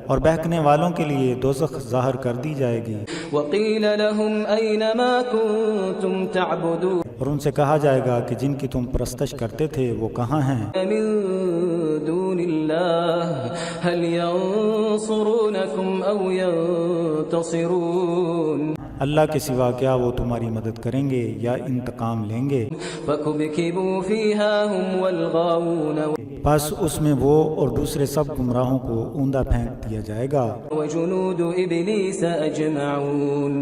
اور بہکنے والوں کے لیے دوزخ ظاہر کر دی جائے گی، وقيل لهم أين ما كنتم تعبدون اور ان سے کہا جائے گا کہ جن کی تم پرستش کرتے تھے وہ کہاں ہیں، من دون الله هل ينصرونكم أو ينتصرون اللہ کے سوا کیا وہ تمہاری مدد کریں گے یا انتقام لیں گے؟ فكبكبوا فيها هم والغاوون پس اس میں وہ اور دوسرے سب گمراہوں کو اوندا پھینک دیا جائے گا، وجنود إبليس أجمعون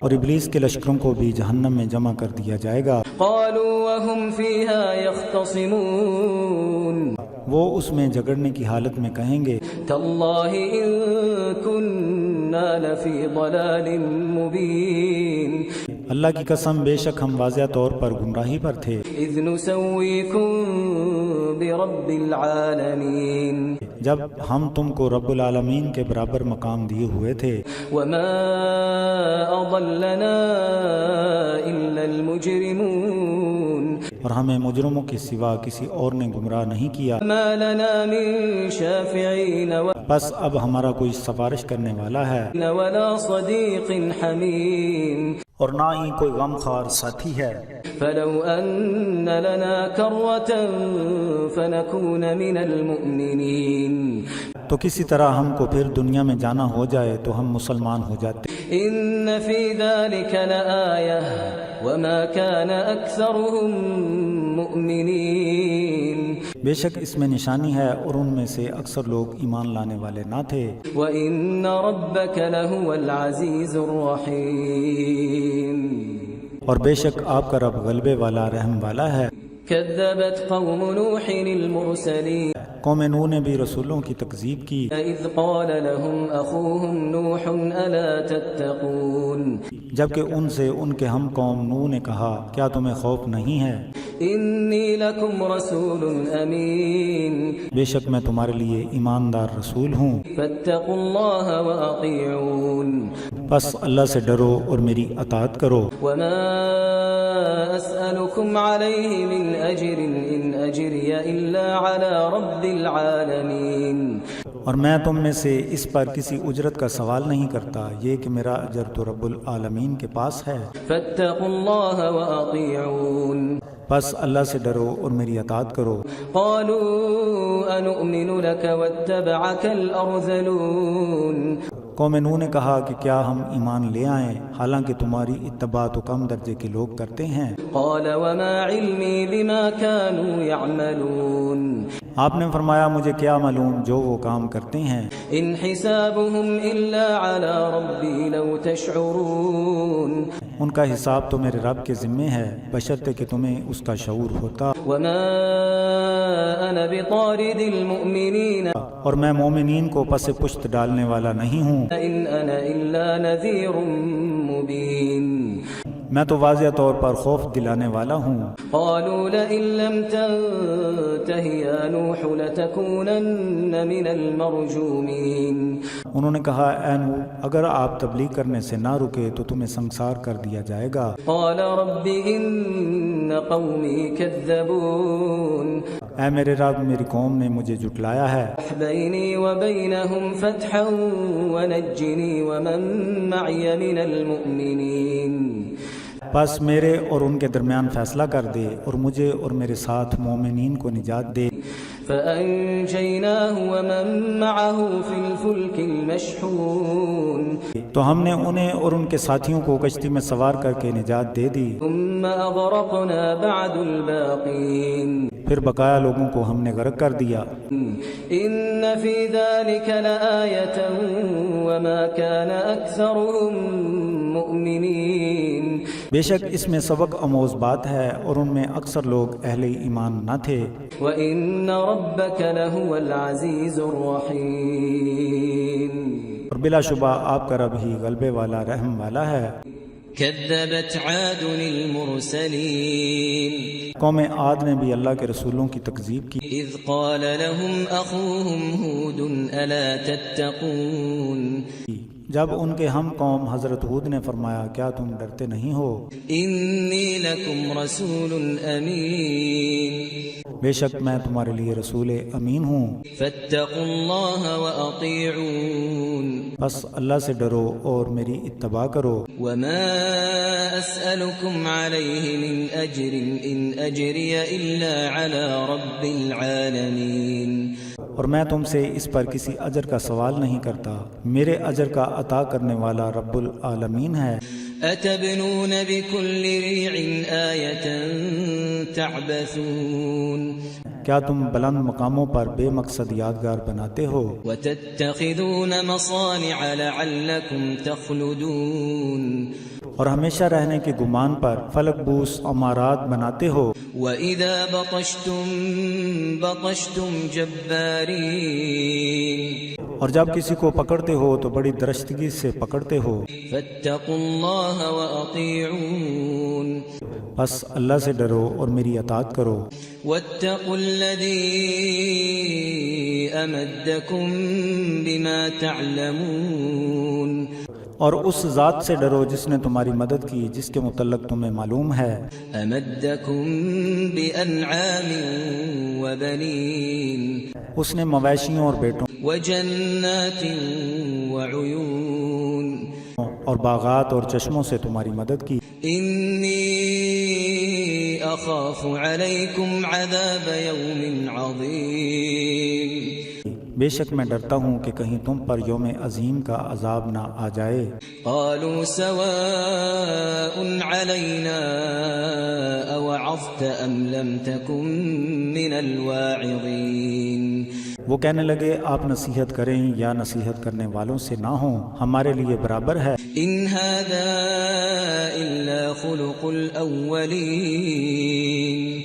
اور ابلیس کے لشکروں کو بھی جہنم میں جمع کر دیا جائے گا، قالوا وهم فيها يختصمون وہ اس میں جھگڑنے کی حالت میں کہیں گے، تالله إن كنا لفي ضلال مبين اللہ کی قسم بے شک ہم واضح طور پر گمراہی پر تھے، إذ نسويكم برب العالمين جب ہم تم کو رب العالمین کے برابر مقام دیے ہوئے تھے، وما أضلنا إلا المجرمون اور ہمیں مجرموں کے سوا کسی اور نے گمراہ نہیں کیا، ما لنا من شافعين بس اب ہمارا کوئی سفارش کرنے والا ہے ولا صديق حميم اور نہ ہی کوئی غم خوار ساتھی ہے، فلو أن لنا كرة فنكون من المؤمنين تو کسی طرح ہم کو پھر دنیا میں جانا ہو جائے تو ہم مسلمان ہو جاتے، إن في ذلك لآية وما كان أكثرهم مؤمنين بے شک اس میں نشانی ہے اور ان میں سے اکثر لوگ ایمان لانے والے نہ تھے، وإن ربك لهو العزيز الرحيم اور بے شک آپ کا رب غلبے والا رحم والا ہے۔ كذبت قوم نوح المرسلين قوم نوح نے بھی رسولوں کی تکذیب کی، إذ قال لهم أخوهم نوح ألا تتقون جبکہ ان سے ان کے ہم قوم نوح نے کہا کیا تمہیں خوف نہیں ہے، إني لكم رسول أمين بے شک میں تمہارے لیے ایماندار رسول ہوں، فاتقوا الله وأطيعون بس اللہ سے ڈرو اور میری اطاعت کرو، وما أسألكم عليه من أجر إن أجري إلا على رب العالمين اور میں تم میں سے اس پر کسی اجرت کا سوال نہیں کرتا، یہ کہ میرا اجر تو رب العالمین کے پاس ہے، فاتقوا الله وأطيعون بس اللہ سے ڈرو اور میری اطاعت کرو۔ قالوا أنؤمن لك واتبعك الأرذلون قوم نوح نے کہا کہ کیا ہم ایمان لے آئیں حالانکہ تمہاری اتباع تو کم درجے کے لوگ کرتے ہیں، قال وما علمي بما كانوا يعملون آپ نے فرمایا مجھے کیا معلوم جو وہ کام کرتے ہیں، إن حسابهم إلا على ربي لو تشعرون ان کا حساب تو میرے رب کے ذمے ہے بشرطے کہ تمہیں اس کا شعور ہوتا، وما أنا بطارد المؤمنين اور میں مومنین کو پس پشت ڈالنے والا نہیں ہوں، إن أنا إلا نذير مبين میں تو واضح طور پر خوف دلانے والا ہوں۔ قالوا لئن لم تنته يا نوح لتكونن من المرجومين انہوں نے کہا اے نوح اگر آپ تبلیغ کرنے سے نہ رکے تو تمہیں سنسار کر دیا جائے گا، قال رب إن قومي كذبون اے میرے رب میری قوم نے مجھے جھٹلایا ہے، بيني وبينهم فتحا ونجني ومن معي من المؤمنين پس میرے اور ان کے درمیان فیصلہ کر دے اور مجھے اور میرے ساتھ مومنین کو نجات دے۔ فأنجيناه ومن معه في الفلك المشحون تو ہم نے انہیں اور ان کے ساتھیوں کو کشتی میں سوار کر کے نجات دے دی، ثم أغرقنا بعد الباقين پھر بقایا لوگوں کو ہم نے غرق کر دیا۔ إن في ذلك لآية وما كان أكثرهم مؤمنين بے شک اس میں سبق آموز بات ہے اور ان میں اکثر لوگ اہل ایمان نہ تھے، وَإِنَّ رَبَّكَ لَهُوَ الْعَزِيزُ الرَّحِيمُ اور بلا شبہ آپ کا رب ہی غلبے والا رحم والا ہے۔ كذبت عاد المرسلين قوم عاد نے بھی اللہ کے رسولوں کی تکذیب کی، إذ قال لهم أخوهم هود ألا تتقون جب ان کے ہم قوم حضرت ہود نے فرمایا کیا تم ڈرتے نہیں ہو، إني لكم رسول أمين بے شک میں تمہارے لیے رسول امین ہوں، فاتقوا الله وأطيعون بس اللہ سے ڈرو اور میری اتباع کرو۔ وما أسألكم عليه من أجر إن أجري إلا على رب العالمين اور میں تم سے اس پر کسی اجر کا سوال نہیں کرتا، میرے اجر کا عطا کرنے والا رب العالمین ہے۔ أتبنون بكل ريع آية تعبثون کیا تم بلند مقاموں پر بے مقصد یادگار بناتے ہو، وتتخذون مصانع لعلكم تخلدون اور ہمیشہ رہنے کے گمان پر فلک بوس عمارات بناتے ہو، وإذا بطشتم جبارين اور جب کسی کو پکڑتے ہو تو بڑی درستگی سے پکڑتے ہو۔ فاتقوا الله وأطيعون بس اللہ سے ڈرو اور میری اطاعت کرو۔ واتقوا الذي أمدكم بما تعلمون اور اس ذات سے ڈرو جس نے تمہاری مدد کی جس کے متعلق تمہیں معلوم ہے۔ أمدكم بأنعام وبنين اس نے مویشیوں اور بیٹوں وجنات وعيون اور باغات اور چشموں سے تمہاری مدد کی۔ إني أخاف عليكم عذاب يوم عظيم بے شک میں ڈرتا ہوں کہ کہیں تم پر یوم عظیم کا عذاب نہ آ جائے۔ قالوا سواء علينا أوعظت أم لم تكن من الواعظين وہ کہنے لگے آپ نصیحت کریں یا نصیحت کرنے والوں سے نہ ہوں، ہمارے لیے برابر ہے۔ إن هذا إلا خلق الأولين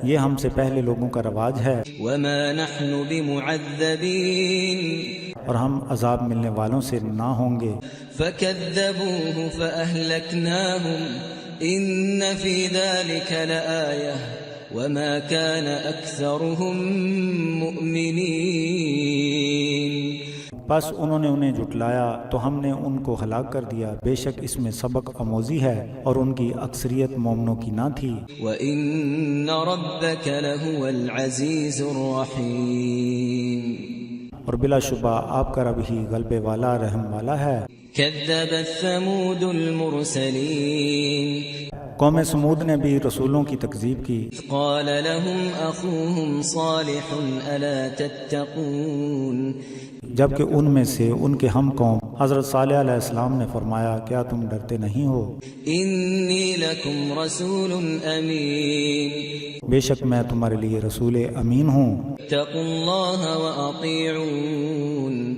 یہ ہم سے پہلے لوگوں کا رواج ہے وما نحن بمعذبين اور ہم عذاب ملنے والوں سے نہ ہوں گے۔ فكذبوه فأهلكناهم إن في ذلك لآية وما كان أكثرهم مؤمنين بس انہوں نے انہیں جھٹلایا تو ہم نے ان کو ہلاک کر دیا، بے شک اس میں سبق آموزی ہے اور ان کی اکثریت مومنوں کی نہ تھی۔ وَإِنَّ رَبَّكَ لَهُوَ الْعَزِيزُ الرَّحِيمُ اور بلا شبہ آپ کا رب ہی غلبے والا رحم والا ہے۔ كذبت ثمود المرسلين قوم سمود نے بھی رسولوں کی تکذیب کی، قال لهم أخوهم صالح ألا تتقون جبکہ ان میں سے ان کے ہم قوم حضرت صالح علیہ السلام نے فرمایا کیا تم ڈرتے نہیں ہو، إني لكم رسول أمين بے شک میں تمہارے لیے رسول امین ہوں، اتقوا الله وأطيعون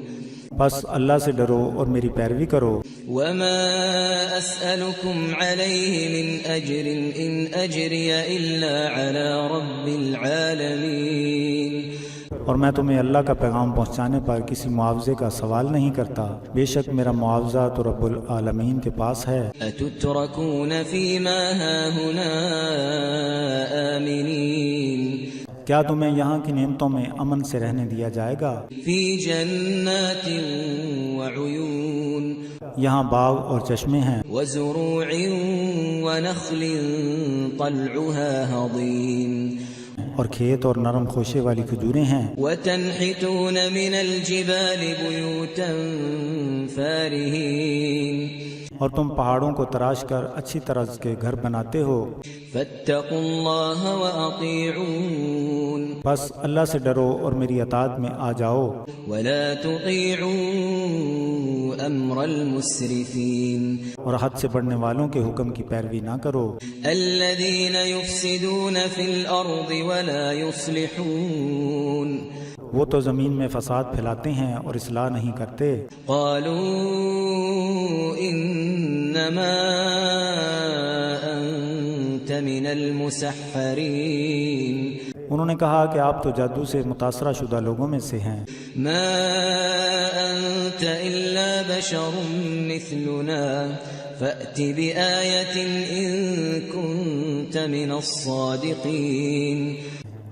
بس اللہ سے ڈرو اور میری پیروی کرو۔ وما أسألكم عليه من أجر إن أجري إلا على رب العالمين اور میں تمہیں اللہ کا پیغام پہنچانے پر کسی معاوضے کا سوال نہیں کرتا، بے شک میرا معاوضہ تو رب العالمین کے پاس ہے۔ أتتركون فيما هاهنا آمنين کیا تمہیں یہاں کی نعمتوں میں امن سے رہنے دیا جائے گا؟ في جنات وعيون یہاں باغ اور چشمے ہیں، وزروع ونخل طلعها هضيم اور کھیت اور نرم خوشے والی کھجوریں ہیں، وتنحتون من الجبال بيوتا فارهين اور تم پہاڑوں کو تراش کر اچھی طرح کے گھر بناتے ہو، فاتقوا الله وأطيعون بس اللہ سے ڈرو اور میری اطاعت میں آ جاؤ، ولا تطيعوا أمر المسرفين اور حد سے بڑھنے والوں کے حکم کی پیروی نہ کرو، الذين يفسدون في الأرض ولا يصلحون وہ تو زمین میں فساد پھیلاتے ہیں اور اصلاح نہیں کرتے۔ قالوا إنما أنت من المسحرين انہوں نے کہا کہ آپ تو جادو سے متاثرہ شدہ لوگوں میں سے ہیں، ما أنت إلا بشر مثلنا فأت بآية إن كنت من الصادقين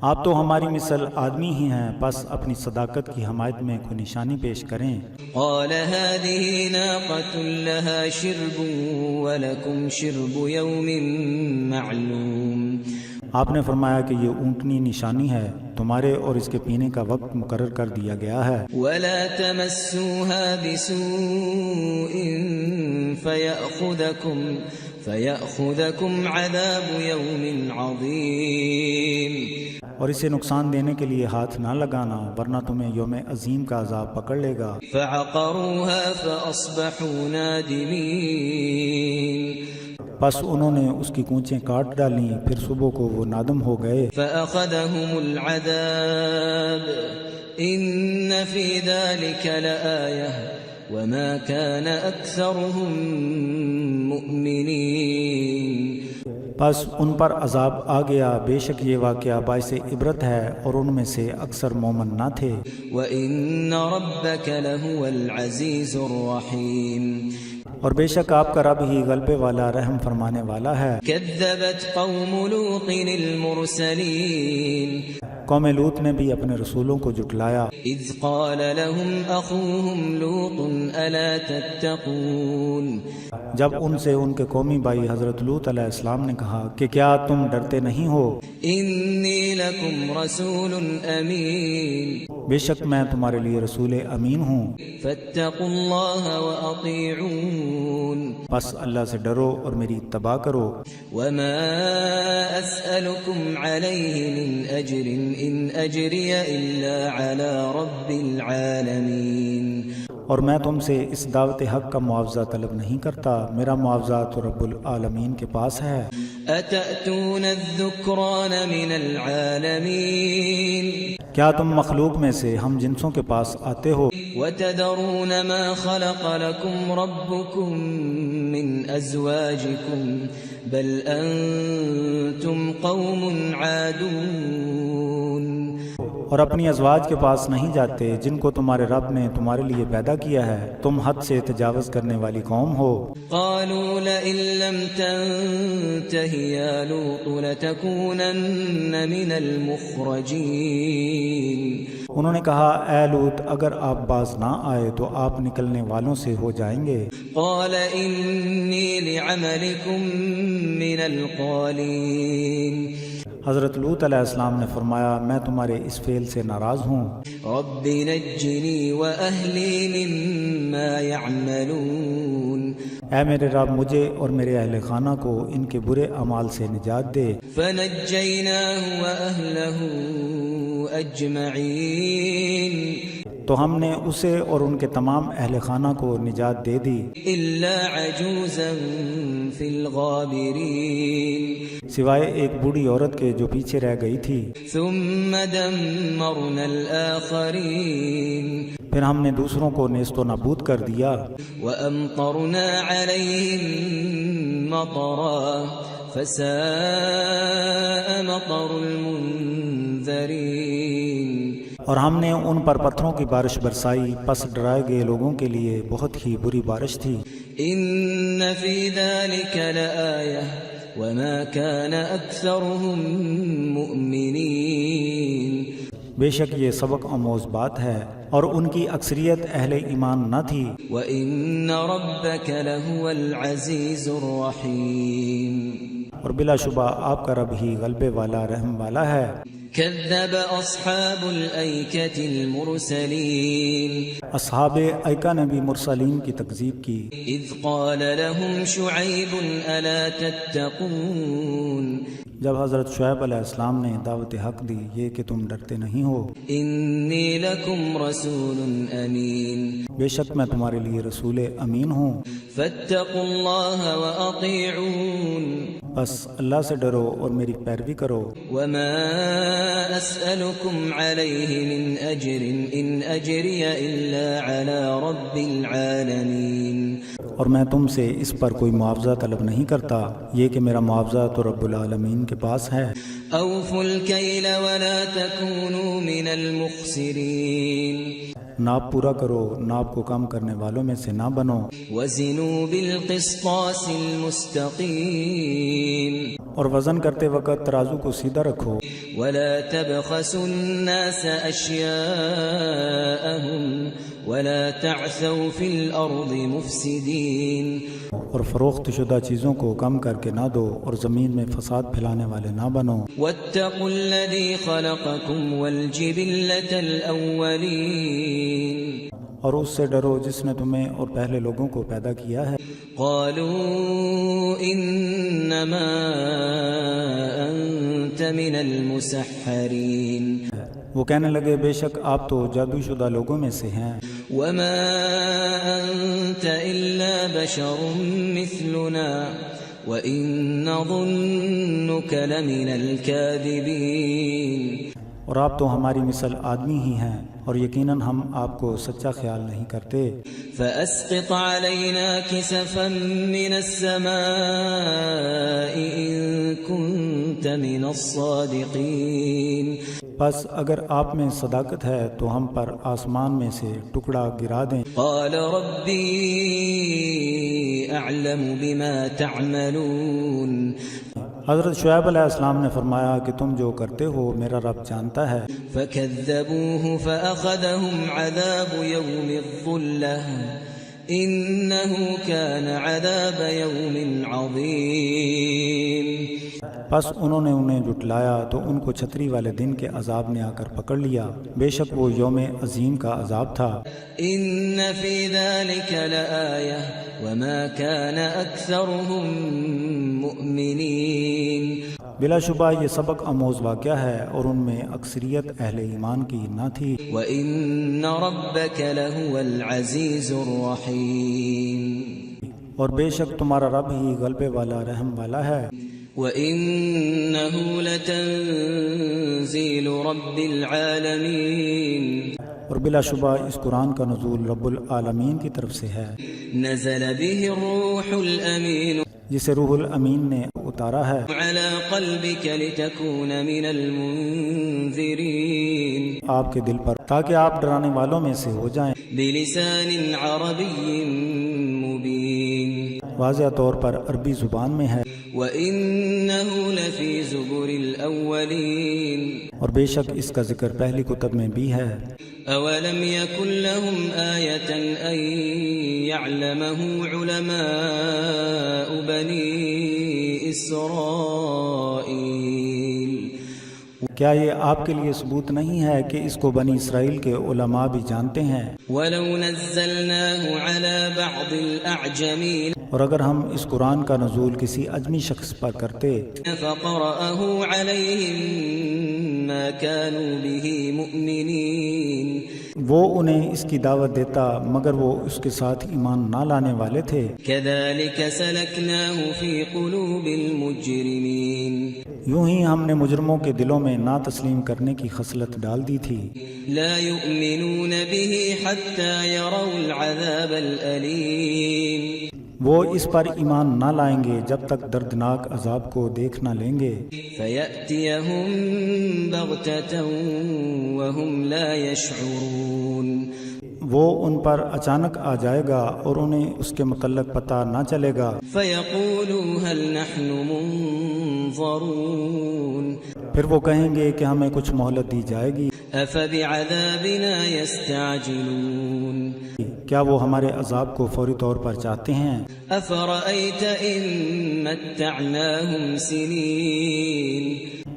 آپ تو ہماری مثل آدمی ہی ہیں، بس اپنی صداقت کی حمایت میں کوئی نشانی پیش کریں۔ قال هذه ناقة لها شرب ولكم شرب يوم معلوم آپ نے فرمایا کہ یہ اونٹنی نشانی ہے، تمہارے اور اس کے پینے کا وقت مقرر کر دیا گیا ہے، ولا تمسوها بسوء فيأخذكم عذاب يوم عظيم اور اسے نقصان دینے کے لیے ہاتھ نہ لگانا ورنہ تمہیں یوم عظیم کا عذاب پکڑ لے گا۔ فعقروها فأصبحوا نادمين پس انہوں نے اس کی کونچیں کاٹ ڈالیں، پھر صبح کو وہ نادم ہو گئے۔ فأخذهم العذاب إن في ذلك لآية وما كان أكثرهم مؤمنين پس ان پر عذاب آ گیا، بے شک یہ واقعہ باعث عبرت ہے اور ان میں سے اکثر مومن نہ تھے۔ وَإِنَّ رَبَّكَ لَهُوَ الْعَزِيزُ الرَّحِيمُ اور بے شک آپ کا رب ہی غلبے والا رحم فرمانے والا ہے۔ كَذَّبَتْ قَوْمُ لُوطٍ الْمُرْسَلِينَ قوم لوط نے بھی اپنے رسولوں کو جھٹلایا، إِذْ قَالَ لَهُمْ أَخُوهُمْ لُوطٌ أَلَا تَتَّقُونَ جب ان سے ان کے قومی بھائی حضرت لوط علیہ السلام نے کہا کہ کیا تم ڈرتے نہیں ہو، إِنِّي لَكُمْ رَسُولٌ أَمِينٌ بے شک میں تمہارے لیے رسول امین ہوں، فَاتَّقُوا اللَّهَ وَأَطِيعُونَ بس اللہ سے ڈرو اور میری اتباع کرو۔ وَمَا أَسْأَلُكُمْ عَلَيْهِ مِنْ أَجْرٍ إِنْ أَجْرِيَ إِلَّا عَلَى رَبِّ الْعَالَمِينَ اور میں تم سے اس دعوت حق کا معاوضہ طلب نہیں کرتا، میرا معاوضہ تو رب العالمین کے پاس ہے۔ أَتَأْتُونَ الذُّكْرَانَ مِنَ الْعَالَمِينَ کیا تم مخلوق میں سے ہم جنسوں کے پاس آتے ہو، وَتَذَرُونَ مَا خَلَقَ لَكُمْ رَبُّكُمْ مِنْ أَزْوَاجِكُمْ بَلْ أَنْتُمْ قَوْمٌ عَادُونَ اور اپنی ازواج کے پاس نہیں جاتے جن کو تمہارے رب نے تمہارے لیے پیدا کیا ہے، تم حد سے تجاوز کرنے والی قوم ہو۔ قالوا لئن لم تنته يا لوط لتكونن من المخرجين انہوں نے کہا اے لوط اگر آپ باز نہ آئے تو آپ نکلنے والوں سے ہو جائیں گے۔ قال إني لعملكم من القالين حضرت لوط علیہ السلام نے فرمایا میں تمہارے اس فعل سے ناراض ہوں، رب نجني وأهلي مما يعملون اے میرے رب مجھے اور میرے اہل خانہ کو ان کے برے اعمال سے نجات دے۔ فنجيناه وأهله أجمعين تو ہم نے اسے اور ان کے تمام اہل خانہ کو نجات دے دی إلا عجوزا في الغابرين سوائے ایک بوڑھی عورت کے جو پیچھے رہ گئی تھی۔ ثم دمرنا الآخرين پھر ہم نے دوسروں کو نیست و نابود کر دیا، وأمطرنا عليهم مطرا فساء مطر المنذرين اور ہم نے ان پر پتھروں کی بارش برسائی، پس ڈرائے گئے لوگوں کے لیے بہت ہی بری بارش تھی۔ إن في ذلك لآية وما كان أكثرهم مؤمنين بے شک یہ سبق آموز بات ہے اور ان کی اکثریت اہل ایمان نہ تھی، وإن ربك لهو العزيز الرحيم اور بلا شبہ آپ کا رب ہی غلبے والا رحم والا ہے۔ كذب أصحاب الأيكة المرسلين اصحاب ایکا نے بھی مرسلین کی تکذیب کی، إذ قال لهم شعيب ألا تتقون جب حضرت شعیب علیہ السلام نے دعوت حق دی یہ کہ تم ڈرتے نہیں ہو، إني لكم رسول أمين بے شک میں تمہارے لیے رسول امین ہوں، فاتقوا الله وأطيعون بس اللہ سے ڈرو اور میری پیروی کرو۔ وما أسألكم عليه من أجر إن أجري إلا على رب العالمين اور میں تم سے اس پر کوئی معاوضہ طلب نہیں کرتا، یہ کہ میرا معاوضہ تو رب العالمین کے پاس ہے۔ أوفوا الكيل ولا تكونوا من المخسرين ناپ پورا کرو، ناپ کو کم کرنے والوں میں سے نہ بنو، وزنوا بالقسطاس المستقيم اور وزن کرتے وقت ترازو کو سیدھا رکھو، ولا تبخسوا الناس أشياءهم ولا تعثوا في الأرض مفسدين اور فروخت شدہ چیزوں کو کم کر کے نہ دو اور زمین میں فساد پھیلانے والے نہ بنو۔ واتقوا الذي خلقكم والجبلة الأولين اور اس سے ڈرو جس نے تمہیں اور پہلے لوگوں کو پیدا کیا ہے۔ قالوا إنما أنت من المسحرين وہ کہنے لگے بے شک آپ تو جادو شدہ لوگوں میں سے ہیں، وما أنت إلا بشر مثلنا وإن نظنك لمن الكاذبين اور آپ تو ہماری مثل آدمی ہی ہیں اور یقیناً ہم آپ کو سچا خیال نہیں کرتے۔ فأسقط علينا كسفا من السماء إن كنت من الصادقين بس اگر آپ میں صداقت ہے تو ہم پر آسمان میں سے ٹکڑا گرا دیں۔ قال ربي أعلم بما تعملون حضرت شعیب علیہ السلام نے فرمایا کہ تم جو کرتے ہو میرا رب جانتا ہے۔ فكذبوه فأخذهم عذاب يوم الظلة إنه كان عذاب يوم عظيم پس انہوں نے انہیں جھٹلایا تو ان کو چھتری والے دن کے عذاب نے آ کر پکڑ لیا، بے شک وہ یوم عظیم کا عذاب تھا۔ إن في ذلك لآية وما كان أكثرهم مؤمنين بلا شبہ یہ سبق آموز واقعہ ہے اور ان میں اکثریت اہل ایمان کی نہ تھی۔ وإن ربك لهو العزيز الرحيم اور بے شک تمہارا رب ہی غلبے والا رحم والا ہے۔ وإنه لتنزيل رب العالمين اور بلا شبہ اس قرآن کا نزول رب العالمین کی طرف سے ہے، نزل به الروح الأمين جسے روح الامین نے اتارا ہے على قلبك لتكون من المنذرين آپ کے دل پر تاکہ آپ ڈرانے والوں میں سے ہو جائیں، بلسان عربي مبين واضح طور پر عربی زبان میں ہے، وإنه لفي زبر الأولين اور بے شک اس کا ذکر پہلی کتب میں بھی ہے۔ أولم يكن لهم آية أن يعلمه علماء بني إسرائيل کیا یہ آپ کے لیے ثبوت نہیں ہے کہ اس کو بنی اسرائیل کے علماء بھی جانتے ہیں؟ ولو نزلناه على بعض الأعجمين اور اگر ہم اس قرآن کا نزول کسی اجمی شخص پر کرتے فقرأه عليهم ما كانوا به مؤمنين وہ انہیں اس کی دعوت دیتا مگر وہ اس کے ساتھ ایمان نہ لانے والے تھے۔ كذلك سلكناه في قلوب المجرمين یوں ہی ہم نے مجرموں کے دلوں میں نہ تسلیم کرنے کی خصلت ڈال دی تھی۔ لا يؤمنون به حتى يروا العذاب الأليم وہ اس پر ایمان نہ لائیں گے جب تک دردناک عذاب کو دیکھ نہ لیں گے، فيأتيهم بغتة وهم لا يشعرون وہ ان پر اچانک آ جائے گا اور انہیں اس کے متعلق پتہ نہ چلے گا، فيقولوا هل نحن منظرون پھر وہ کہیں گے کہ ہمیں کچھ مہلت دی جائے گی، أفبعذابنا يستعجلون کیا وہ ہمارے عذاب کو فوری طور پر چاہتے ہیں؟ أفرأيت إن متعناهم سنين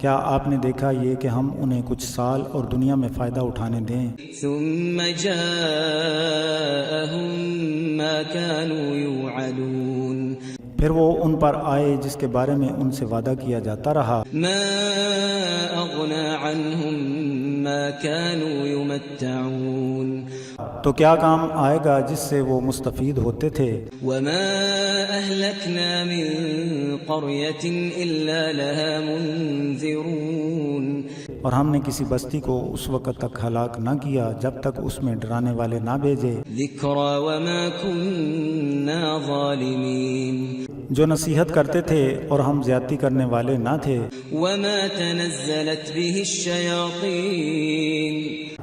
کیا آپ نے دیکھا یہ کہ ہم انہیں کچھ سال اور دنیا میں فائدہ اٹھانے دیں، ثم جاءهم ما كانوا يوعدون پھر وہ ان پر آئے جس کے بارے میں ان سے وعدہ کیا جاتا رہا، ما أغنى عنهم ما كانوا يمتعون تو کیا کام آئے گا جس سے وہ مستفید ہوتے تھے؟ وما أهلكنا من قرية إلا لها منذرون اور ہم نے کسی بستی کو اس وقت تک ہلاک نہ کیا جب تک اس میں ڈرانے والے نہ بھیجے، ذكرى وما كنا ظالمين جو نصیحت کرتے تھے اور ہم زیادتی کرنے والے نہ تھے، وما تنزلت به الشياطين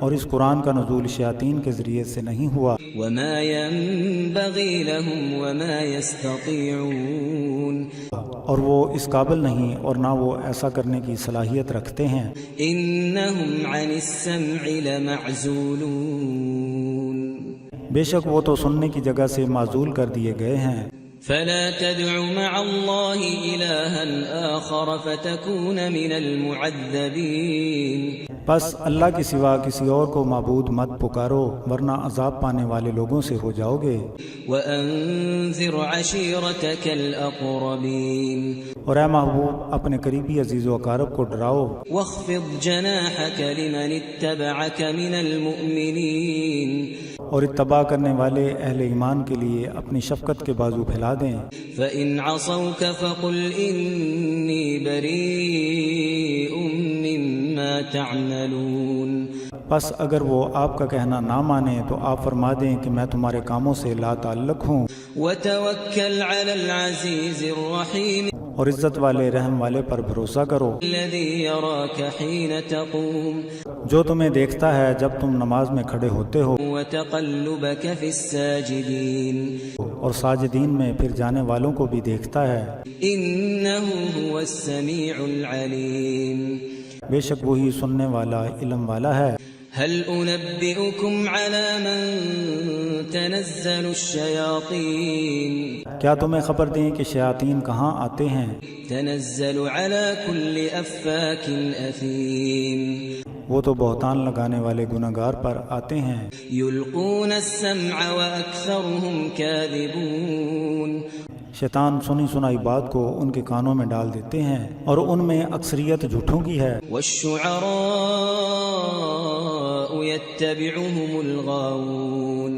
اور اس قرآن کا نزول شیاطین کے ذریعے سے نہیں ہوا، وما ينبغي لهم وما يستطيعون اور وہ اس قابل نہیں اور نہ وہ ایسا کرنے کی صلاحیت رکھتے ہیں، إنهم عن السمع لمعزولون بے شک وہ تو سننے کی جگہ سے معزول کر دیے گئے ہیں۔ فلا تدع مع الله إلها آخر فتكون من المعذبين پس اللہ کے سوا کسی اور کو معبود مت پکارو ورنہ عذاب پانے والے لوگوں سے ہو جاؤ گے، وأنذر عشيرتك الأقربين اور اے محبوب اپنے قریبی عزیز و اقارب کو ڈراؤ، واخفض جناحك لمن اتبعك من المؤمنين اور اتباع کرنے والے اہل ایمان کے لیے اپنی شفقت کے بازو پھیلا دیں، فإن عصوك فقل إني بريء مما تعملون پس اگر وہ آپ کا کہنا نہ مانے تو آپ فرما دیں کہ میں تمہارے کاموں سے لا تعلق ہوں، وتوكل على العزيز الرحيم اور عزت والے رحم والے پر بھروسہ کرو الذي يراك حين تقوم جو تمہیں دیکھتا ہے جب تم نماز میں کھڑے ہوتے ہو، وتقلبك في الساجدين اور ساجدین میں پھر جانے والوں کو بھی دیکھتا ہے، إنه هو السميع العليم بے شک وہی سننے والا علم والا ہے۔ هل أنبئكم على من تنزل الشياطين کیا تمہیں خبر دیں کہ شیاطین کہاں آتے ہیں؟ تنزل على كل أفاك أثيم وہ تو بہتان لگانے والے گناہگار پر آتے ہیں، يلقون السمع وأكثرهم كاذبون شیطان سنی سنائی بات کو ان کے کانوں میں ڈال دیتے ہیں اور ان میں اکثریت جھوٹوں کی ہے، والشعراء يتبعهم الغاوون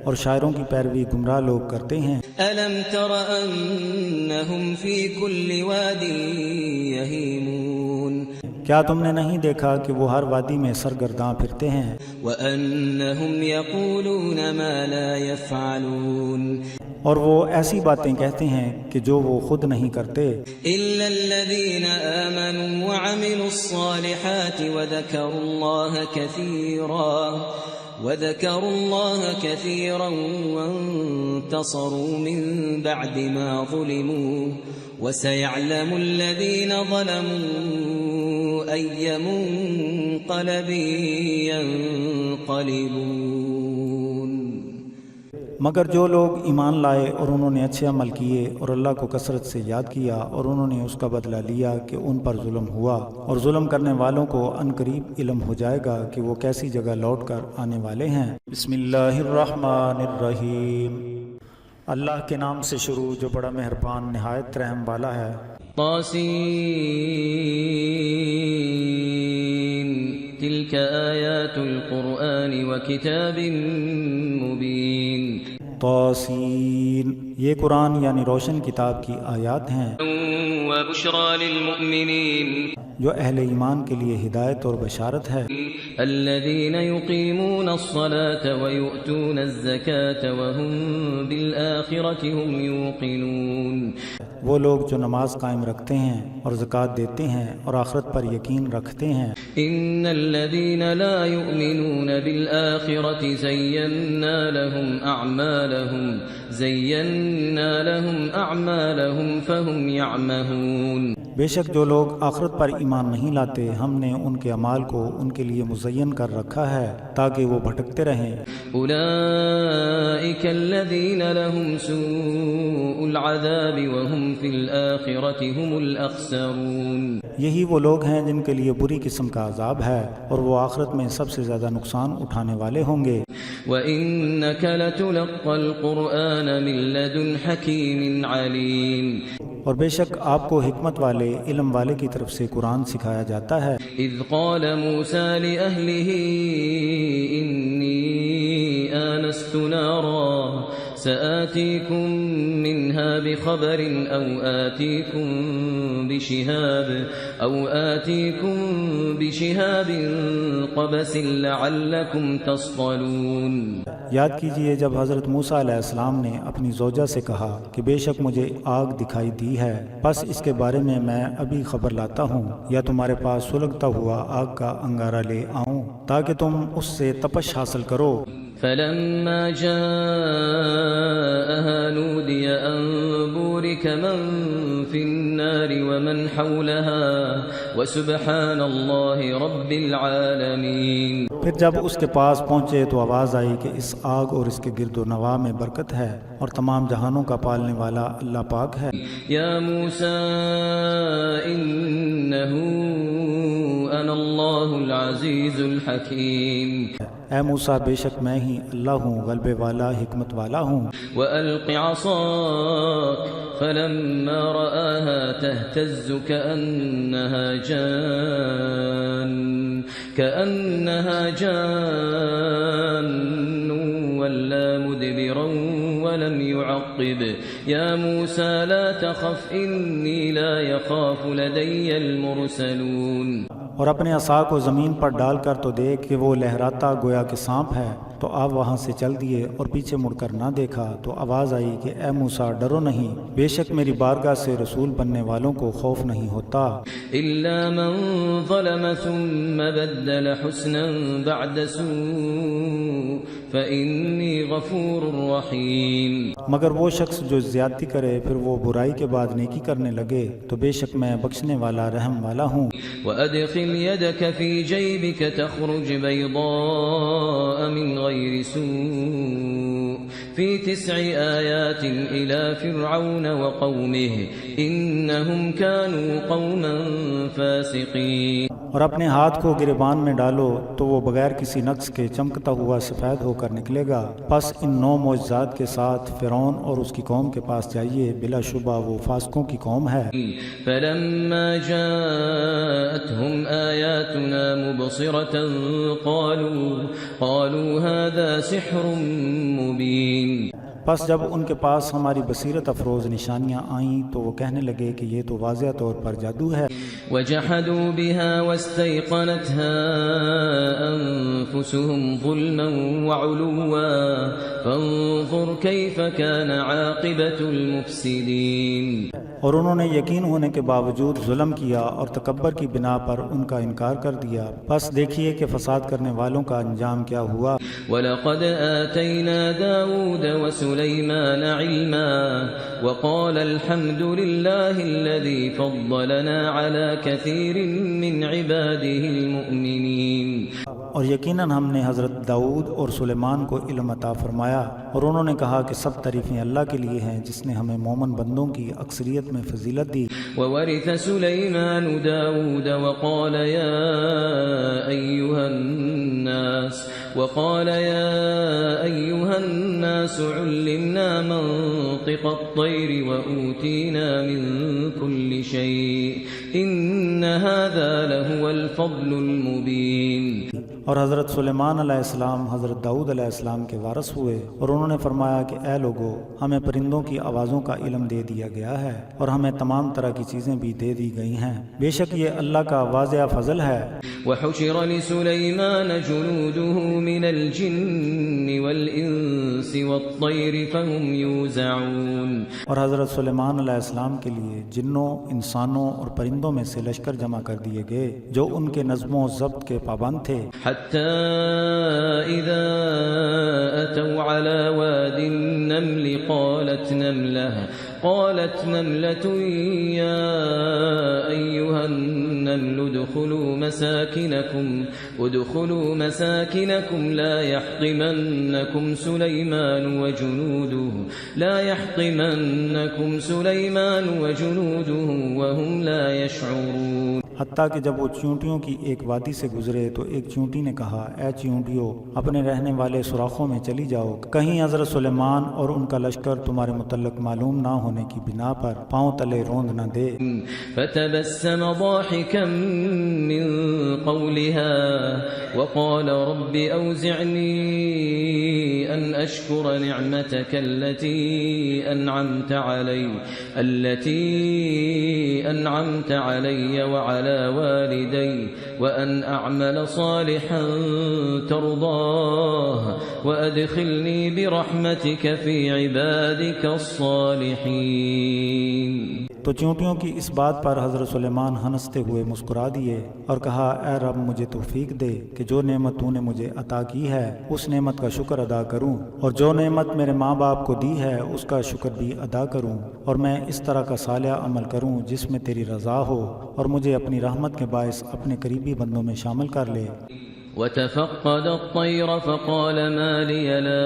اور شاعروں کی پیروی گمراہ لوگ کرتے ہیں۔ ألم تر أنهم في كل واد يهيمون کیا تم نے نہیں دیکھا کہ وہ ہر وادی میں سرگرداں پھرتے ہیں، وأنهم يقولون ما لا يفعلون اور وہ ایسی باتیں کہتے ہیں کہ جو وہ خود نہیں کرتے، إلا الذين آمنوا وعملوا الصالحات وذكروا الله كثيرا وانتصروا من بعد ما ظلموا وسيعلم الذين ظلموا أي منقلب ينقلبون مگر جو لوگ ایمان لائے اور انہوں نے اچھے عمل کیے اور اللہ کو کثرت سے یاد کیا اور انہوں نے اس کا بدلہ لیا کہ ان پر ظلم ہوا، اور ظلم کرنے والوں کو عنقریب علم ہو جائے گا کہ وہ کیسی جگہ لوٹ کر آنے والے ہیں۔ بسم اللہ الرحمن الرحیم، اللہ کے نام سے شروع جو بڑا مہربان نہایت رحم والا ہے۔ طاسين تلك آيات القرآن وكتاب مبين طاسین، یہ قرآن یعنی روشن کتاب کی آیات ہیں وبشرى للمؤمنين جو اہل ایمان کے لیے ہدایت اور بشارت ہے، الذين يقيمون الصلاة ويؤتون الزكاة وهم بالآخرة هم يوقنون، وہ لوگ جو نماز قائم رکھتے ہیں اور زکوٰۃ دیتے ہیں اور آخرت پر یقین رکھتے ہیں۔ إن الذين لا يؤمنون بالآخرة زينا لهم أعمالهم فهم يعمهون، بے شک جو لوگ آخرت پر ایمان نہیں لاتے ہم نے ان کے اعمال کو ان کے لیے مزین کر رکھا ہے تاکہ وہ بھٹکتے رہیں۔ أولئك الذين لهم سوء العذاب وهم في الآخرة هم الأخسرون۔ یہی وہ لوگ ہیں جن کے لیے بری قسم کا عذاب ہے اور وہ آخرت میں سب سے زیادہ نقصان اٹھانے والے ہوں گے۔ وَإِنَّكَ لَتُلَقَّى الْقُرْآنَ مِن لَّدُنْ حَكِيمٍ عَلِيمٍ۔ اور بے شک آپ کو حکمت والے علم والے کی طرف سے قرآن سکھایا جاتا ہے۔ إِذْ قَالَ مُوسَىٰ لِأَهْلِهِ إِنِّي آنَسْتُ نَارًا سآتيكم منها بخبر أو آتيكم بشهاب قبس لعلكم تصطلون۔ یاد کیجئے جب حضرت موسیٰ علیہ السلام نے اپنی زوجہ سے کہا کہ بے شک مجھے آگ دکھائی دی ہے، بس اس کے بارے میں ابھی خبر لاتا ہوں، یا تمہارے پاس سلگتا ہوا آگ کا انگارہ لے آؤں تاکہ تم اس سے تپش حاصل کرو۔ فلما جاءها نودي أن بورك من في النار ومن حولها وسبحان الله رب العالمين۔ پھر جب اس کے پاس پہنچے تو آواز آئی کہ اس آگ اور اس کے گرد و نواح میں برکت ہے اور تمام جہانوں کا پالنے والا اللہ پاک ہے۔ یا موسیٰ انہ انا اللہ العزیز الحکیم۔ اے موسیٰ بے شک میں ہی اللہ ہوں، غلبے والا، حکمت والا ہوں۔ وَأَلْقِ عَصَاكَ فَلَمَّا رَآهَا تَهْتَزُّ كَأَنَّهَا جَانٌّ وَلَّا مُدْبِرًا وَلَمْ يُعَقِّبْ يَا مُوسَىٰ لَا تَخَفْ إِنِّي لَا يَخَافُ لَدَيَّ الْمُرْسَلُونَ۔ اور اپنے عصا کو زمین پر ڈال کر تو دیکھ کہ وہ لہراتا گویا کہ سانپ ہے، تو آپ وہاں سے چل دیے اور پیچھے مڑ کر نہ دیکھا تو آواز آئی کہ اے موسیٰ ڈرو نہیں، بے شک میری بارگاہ سے رسول بننے والوں کو خوف نہیں ہوتا۔ إِلَّا مَن ظَلَمَ ثُمَّ بَدَّلَ حُسْنًا بَعْدَ سُوءٍ فَإِنِّي غَفُورٌ رَحِيمٌ۔ مگر وہ شخص جو زیادتی کرے پھر وہ برائی کے بعد نیکی کرنے لگے تو بے شک میں بخشنے والا رحم والا ہوں۔ وَأَدْخِلْ يَدَكَ فِي جَيْبِكَ تَخْرُجْ بَيْضَاءَ مِنْ غَيْرِ سُوءٍ فِي 9 آيَاتٍ إِلَى فِرْعَوْنَ وَقَوْمِهِ إِنَّهُمْ كَانُوا قَوْمًا فَاسِقِينَ۔ اور اپنے ہاتھ کو گریبان میں ڈالو تو وہ بغیر کسی نقص کے چمکتا ہوا سفید ہو کر نکلے گا۔ پس ان 9 معجزات کے ساتھ فرعون اور اس کی قوم کے پاس جائیے، بلا شبہ وہ فاسقوں کی قوم ہے۔ فَلَمَّا جَاءَتْهُمْ آيَاتُنَا مُبْصِرَةً قَالُوا هَذَا سِحْرٌ مُبِينٌ۔ پس جب ان کے پاس ہماری بصیرت افروز نشانیاں آئیں تو وہ کہنے لگے کہ یہ تو واضح طور پر جادو ہے۔ وَجَحَدُوا بِهَا وَاسْتَيْقَنَتْهَا أَنفُسُهُمْ ظُلْمًا وَعُلُوًّا فَانظُرْ كَيْفَ كَانَ عَاقِبَةُ الْمُفْسِدِينَ۔ اور انہوں نے یقین ہونے کے باوجود ظلم کیا اور تکبر کی بنا پر ان کا انکار کر دیا، پس دیکھیے کہ فساد کرنے والوں کا انجام کیا ہوا۔ وَلَقَدْ آتَيْنَا دَاوُودَ وَسُلَيْمَانَ عِلْمًا وَقَالَ الْحَمْدُ لِلَّهِ الَّذِي فَضَّلَنَا عَلَى كَثِيرٍ مِّنْ عِبَادِهِ الْمُؤْمِنِينَ۔ اور یقیناً ہم نے حضرت داؤد اور سلیمان کو علم عطا فرمایا، اور انہوں نے کہا کہ سب تعریفیں اللہ کے لیے ہیں جس نے ہمیں مومن بندوں کی اکثریت میں فضیلت دی۔ وَوَرِثَ سُلَيْمَانُ دَاوُودَ وَقَالَ يَا أَيُّهَا النَّاسُ عُلِّمْنَا مَنطِقَ الطَّيْرِ وَأُوتِينَا مِن كُلِّ شَيْءٍ إِنَّ هَذَا لَهُوَ الْفَضْلُ الْمُبِينُ۔ اور حضرت سلیمان علیہ السلام حضرت داؤد علیہ السلام کے وارث ہوئے، اور انہوں نے فرمایا کہ اے لوگو، ہمیں پرندوں کی آوازوں کا علم دے دیا گیا ہے اور ہمیں تمام طرح کی چیزیں بھی دے دی گئی ہیں، بے شک یہ اللہ کا واضح فضل ہے۔ وَحُشِرَ لِسُلَيْمَانَ جُنُودُهُ مِنَ الْجِنِّ وَالْإِنسِ وَالطَّيْرِ فَهُمْ يُوزَعُونَ۔ اور حضرت سلیمان علیہ السلام کے لیے جنوں، انسانوں اور پرندوں میں سے لشکر جمع کر دیے گئے جو ان کے نظم و ضبط کے پابند تھے۔ حتى إذا أتوا على واد النمل قالت نملة يا أيها النمل ادخلوا مساكنكم لا يحطمنكم سليمان وجنوده وهم لا يشعرون۔ حتیٰ کہ جب وہ چیونٹیوں کی ایک وادی سے گزرے تو ایک چیونٹی نے کہا، اے چیونٹیوں، اپنے رہنے والے سوراخوں میں چلی جاؤ، کہیں حضرت سلیمان اور ان کا لشکر تمہارے متعلق معلوم نہ ہونے کی بنا پر پاؤں تلے روند نہ دے۔ فتبسم ضاحكا من قولها وقال رب أوزعني أن أشكر نعمتك التي أنعمت علي وعلى والدي وأن أعمل صالحا ترضاه وأدخلني برحمتك في عبادك الصالحين۔ تو چیونٹیوں کی اس بات پر حضرت سلیمان ہنستے ہوئے مسکرا دیے اور کہا، اے رب مجھے توفیق دے کہ جو نعمت تو نے مجھے عطا کی ہے اس نعمت کا شکر ادا کروں، اور جو نعمت میرے ماں باپ کو دی ہے اس کا شکر بھی ادا کروں، اور میں اس طرح کا صالح عمل کروں جس میں تیری رضا ہو، اور مجھے اپنی رحمت کے باعث اپنے قریبی بندوں میں شامل کر لے۔ وتفقد الطير فقال ما لي لا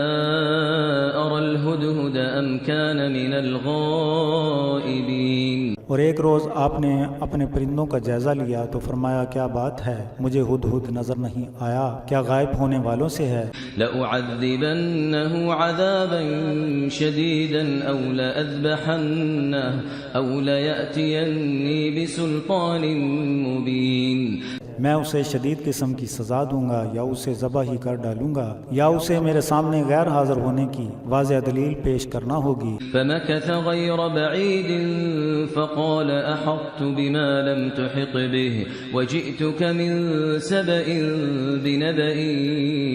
أرى الهدهد أم كان من الغائبين۔ اور ایک روز آپ نے اپنے پرندوں کا جائزہ لیا تو فرمایا، کیا بات ہے، مجھے ہدہد نظر نہیں آیا، کیا غائب ہونے والوں سے ہے؟ لأعذبنه عذابا شديدا أو لأذبحنه أو ليأتيني بسلطان مبين۔ میں اسے شدید قسم کی سزا دوں گا، یا اسے ذبح ہی کر ڈالوں گا، یا اسے میرے سامنے غیر حاضر ہونے کی واضح دلیل پیش کرنا ہوگی۔ فمكث غير بعيد فقال أحطت بما لم تحط به وجئتك من سبأ بنبأ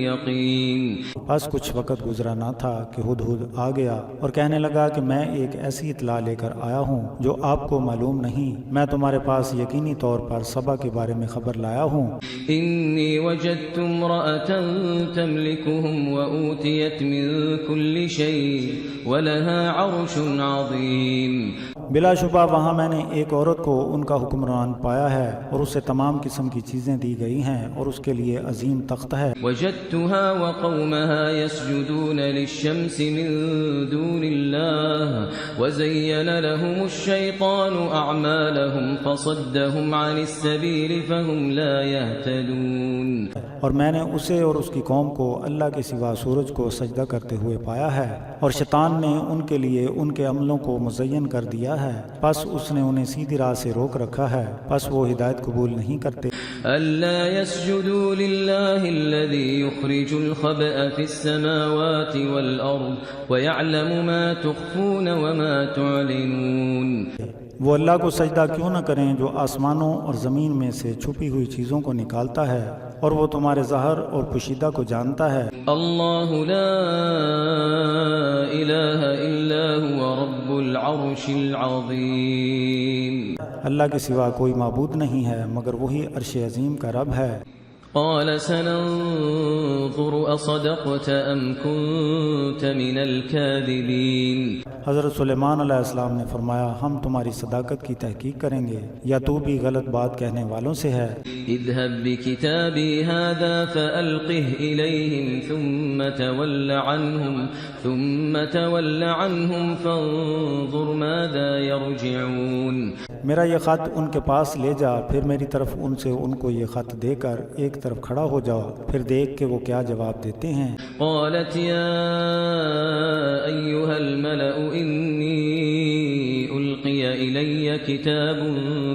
يقين۔ بس کچھ وقت گزرا نہ تھا کہ ہدہد آ گیا اور کہنے لگا کہ میں ایک ایسی اطلاع لے کر آیا ہوں جو آپ کو معلوم نہیں، میں تمہارے پاس یقینی طور پر سبا کے بارے میں خبر لایا ہوں۔ انی وجدت امرأة تملكهم وأوتيت من كل شيء ولها عرش عظيم۔ بلا شبہ وہاں میں نے ایک عورت کو ان کا حکمران پایا ہے اور اسے تمام قسم کی چیزیں دی گئی ہیں اور اس کے لیے عظیم تخت ہے۔ وجدتها وقومها يسجدون للشمس من دون الله وزين لهم الشيطان أعمالهم فصدهم عن السبيل فهم لا يهتدون۔ اور میں نے اسے اور اس کی قوم کو اللہ کے سوا سورج کو سجدہ کرتے ہوئے پایا ہے، اور شیطان نے ان کے لیے ان کے عملوں کو مزین کر دیا ہے، پس اس نے انہیں سیدھی راہ سے روک رکھا ہے، پس وہ ہدایت قبول نہیں کرتے۔ ألا يسجدوا لله الذي يخرج الخبأ في السماوات والأرض ويعلم ما تخفون وما تعلنون۔ وہ اللہ کو سجدہ کیوں نہ کریں جو آسمانوں اور زمین میں سے چھپی ہوئی چیزوں کو نکالتا ہے اور وہ تمہارے ظاہر اور پوشیدہ کو جانتا ہے۔ اللہ لا الہ الا هو رب العرش العظیم۔ اللہ کے سوا کوئی معبود نہیں ہے مگر وہی عرش عظیم کا رب ہے۔ قال سننظر اصدقت ام كنت من الكاذبین۔ حضرت سلیمان علیہ السلام نے فرمایا، ہم تمہاری صداقت کی تحقیق کریں گے یا تو بھی غلط بات کہنے والوں سے ہے۔ اذهب بكتابي هذا فألقه إليهم ثم تول عنهم فانظر ماذا يرجعون۔ میرا یہ خط ان کے پاس لے جا، پھر میری طرف ان سے ان کو یہ خط دے کر ایک طرف کھڑا ہو جاؤ، پھر دیکھ کہ وہ کیا جواب دیتے ہیں۔ قالت يا أيها الملأ إني ألقي إلي كتاب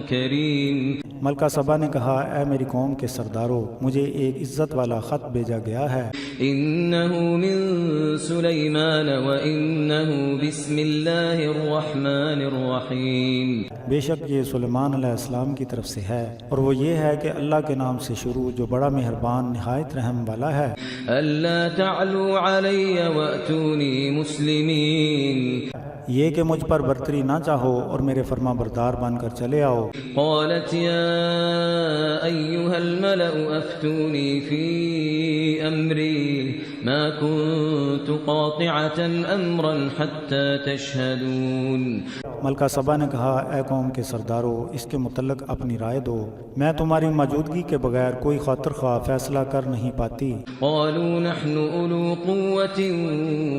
كريم۔ ملکہ سبا نے کہا، اے میری قوم کے سردارو، مجھے ایک عزت والا خط بھیجا گیا ہے۔ إنه من سليمان وإنه بسم الله الرحمن الرحيم۔ بے شک یہ سلیمان علیہ السلام کی طرف سے ہے اور وہ یہ ہے کہ اللہ کے نام سے شروع جو بڑا مہربان نہایت رحم والا ہے۔ ألا تعلوا علي وأتوني مسلمين۔ یہ کہ مجھ پر برتری نہ چاہو اور میرے فرما بردار بن کر چلے آؤ۔ قالت يا أيها الملأ أفتوني في أمري ما كنت قاطعة أمرا حتى تشهدون۔ ملکہ سبا نے کہا اے قوم کے سردارو اس کے متعلق اپنی رائے دو، میں تمہاری موجودگی کے بغیر کوئی خاطر خواہ فیصلہ کر نہیں پاتی۔ قالوا نحن أولو قوة